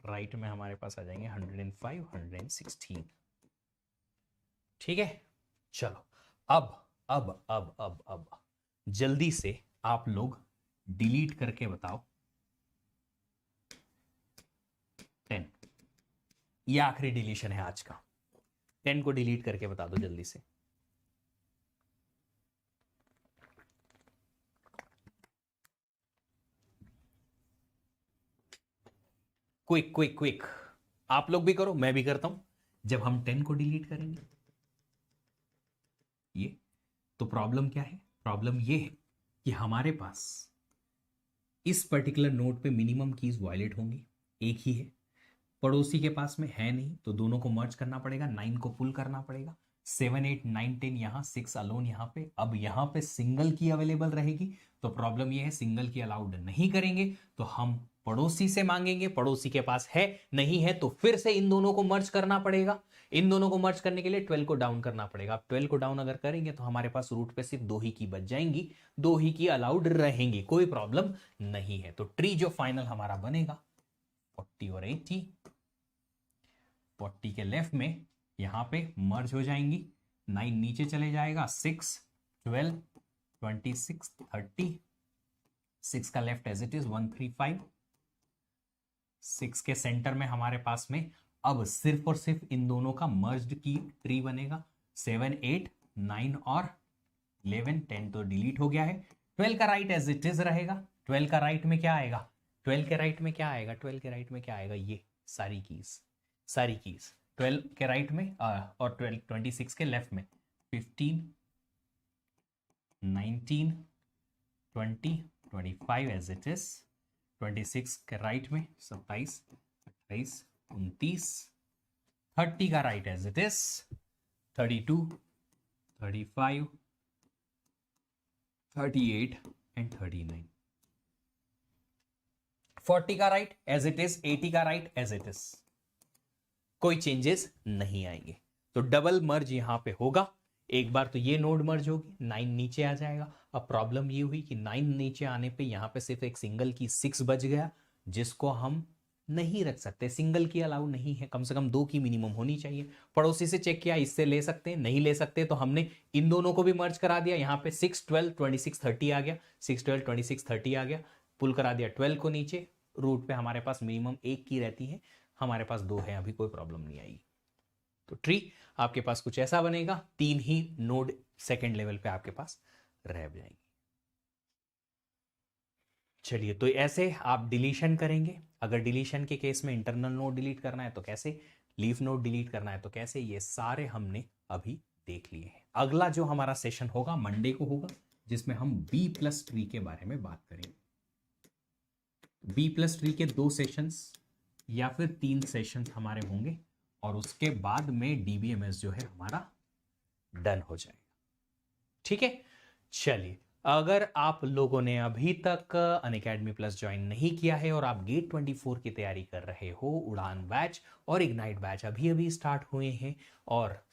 राइट में हमारे पास आ जाएंगे 105 116। ठीक है, चलो अब जल्दी से आप लोग डिलीट करके बताओ 10, ये आखिरी डिलीशन है आज का। 10 को डिलीट करके बता दो जल्दी से। क्विक क्विक क्विक, आप लोग भी करो, मैं भी करता हूं। जब हम 10 को डिलीट करेंगे ये, तो प्रॉब्लम क्या है? प्रॉब्लम ये है कि हमारे पास इस पर्टिकुलर नोड पे मिनिमम कीज वायलेट होंगी, एक ही है, पड़ोसी के पास में है नहीं, तो दोनों को मर्ज करना पड़ेगा, 9 को पुल करना पड़ेगा, 7 8 9 10 यहाँ, 6 अलोन यहाँ पे। अब यहाँ पे सिंगल की अवेलेबल रहेगी, तो प्रॉब्लम ये है सिंगल की अलाउड नहीं करेंगे, तो हम पड़ोसी से मांगेंगे, पड़ोसी के पास है नहीं है तो फिर से इन दोनों को मर्ज करना पड़ेगा। इन दोनों को मर्ज करने के लिए 12 को डाउन करना पड़ेगा। अब 12 को डाउन अगर करेंगे तो हमारे पास रूट पे सिर्फ दो ही की बच जाएंगी, दो ही की अलाउड रहेंगी, कोई प्रॉब्लम नहीं है। तो ट्री जो फाइनल हमारा बनेगा 40 और 80, 40 के लेफ्ट में यहां पे मर्ज हो जाएंगी, 9 नीचे चले जाएगा, 6 12 26 30, 6 का लेफ्ट एज इट इज 135, 6 के सेंटर में हमारे पास में अब सिर्फ और सिर्फ इन दोनों का मर्ज्ड की ट्री बनेगा, 7 8 9 और 11 10 तो डिलीट हो गया है। 12 का राइट एज इट इज रहेगा। 12 का राइट में क्या आएगा? 12 के राइट में क्या आएगा? 12 के राइट में क्या आएगा? ये सारी कीज 12 के राइट में और 12 26 के लेफ्ट में 15 19 20 25 एज इट इज, 26 के राइट में 27 28 29, 30 का write as it is 32 35 38 and 39, 40 का राइट एज इट इज, 80 का राइट एज इट इज, कोई चेंजेस नहीं आएंगे। तो डबल मर्ज यहां पे होगा। एक बार तो ये नोड मर्ज होगी, 9 नीचे आ जाएगा। अब प्रॉब्लम ये हुई कि 9 नीचे आने पे यहां पे सिर्फ एक सिंगल की 6 बच गया, जिसको हम नहीं रख सकते, सिंगल की अलाउ नहीं है, कम से कम 2 की मिनिमम होनी चाहिए। पड़ोसी से चेक किया, इससे ले सकते हैं, नहीं ले सकते, तो हमने इन दोनों को भी मर्ज करा दिया। यहाँ पे 6 12 26 30 आ गया, 6 12 26 30 आ गया, पुल करा दिया 12 को नीचे। रूट पे हमारे पास मिनिमम एक की रहती है, हमारे पास 2 है, अभी कोई प्रॉब्लम नहीं आएगी। तो ट्री आपके पास कुछ ऐसा बनेगा, 3 ही नोड सेकंड लेवल पे आपके पास रह जाएंगे। चलिए, तो ऐसे आप डिलीशन करेंगे। अगर डिलीशन के केस में इंटरनल नोड डिलीट करना है तो कैसे, लीफ नोड डिलीट करना है तो कैसे, ये सारे हमने अभी देख लिए हैं। अगला जो हमारा सेशन होगा मंडे को होगा, जिसमें हम बी प्लस ट्री के बारे में बात करेंगे। बी प्लस ट्री के 2 सेशंस या फिर 3 सेशंस हमारे होंगे और उसके बाद में डीबीएमएस जो है हमारा डन हो जाएगा। ठीक है, चलिए, अगर आप लोगों ने अभी तक अनअकैडमी प्लस ज्वाइन नहीं किया है और आप गेट 24 की तैयारी कर रहे हो, उड़ान बैच और इग्नाइट बैच अभी अभी स्टार्ट हुए हैं, और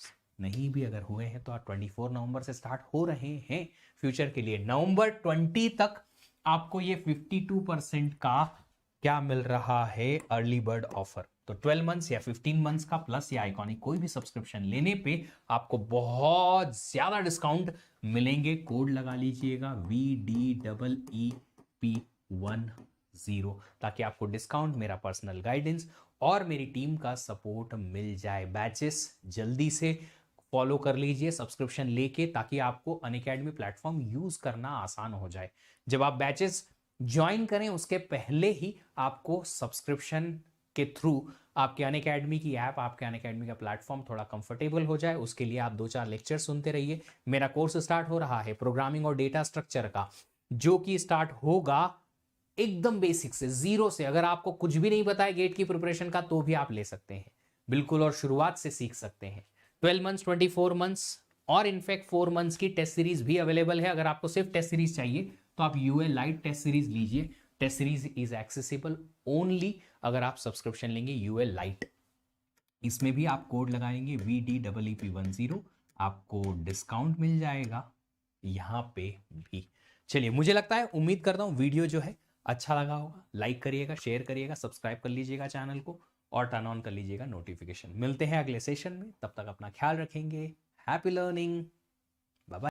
नहीं भी अगर हुए हैं तो आप 24 नवंबर से स्टार्ट हो रहे हैं फ्यूचर के लिए। नवंबर 20 तक आपको ये 52% का क्या मिल रहा है, अर्ली बर्ड ऑफर। तो 12 मंथ्स या 15 मंथ्स का प्लस या आइकॉनिक कोई भी सब्सक्रिप्शन लेने पे आपको बहुत ज्यादा डिस्काउंट मिलेंगे। कोड लगा लीजिएगा VDEEP10, ताकि आपको डिस्काउंट, मेरा पर्सनल गाइडेंस और मेरी टीम का सपोर्ट मिल जाए। बैचेस जल्दी से फॉलो कर लीजिए सब्सक्रिप्शन लेके, ताकि आपको अनअकैडमी प्लेटफॉर्म यूज करना आसान हो जाए। जब आप बैचेस ज्वाइन करें उसके पहले ही आपको सब्सक्रिप्शन के थ्रू आपके अनअकैडमी की ऐप, आपके अनअकैडमी का प्लेटफॉर्म थोड़ा कंफर्टेबल हो जाए। उसके लिए आप 2-4 लेक्चर सुनते रहिए। मेरा कोर्स स्टार्ट हो रहा है प्रोग्रामिंग और डेटा स्ट्रक्चर का, जो कि स्टार्ट होगा एकदम बेसिक से, जीरो से। अगर आपको कुछ भी नहीं पता है गेट की प्रिपरेशन का तो भी आप ले सकते हैं बिल्कुल, और शुरुआत से सीख सकते हैं। 12 मंथ्स, 24 मंथ्स और इनफैक्ट 4 मंथ्स की टेस्ट सीरीज भी अवेलेबल है। अगर आपको सिर्फ टेस्ट सीरीज चाहिए तो आप यूए लाइट टेस्ट सीरीज लीजिए। Test series is accessible only अगर आप सब्सक्रिप्शन लेंगे यूए लाइट। इसमें भी आप कोड लगाएंगे VDEEP10, आपको डिस्काउंट मिल जाएगा यहां पे भी। चलिए, मुझे लगता है, उम्मीद करता हूं वीडियो जो है अच्छा लगा होगा। लाइक करिएगा, शेयर करिएगा, सब्सक्राइब कर लीजिएगा चैनल को और टर्न ऑन कर लीजिएगा नोटिफिकेशन। मिलते हैं अगले सेशन में, तब तक अपना ख्याल रखेंगे। Happy learning.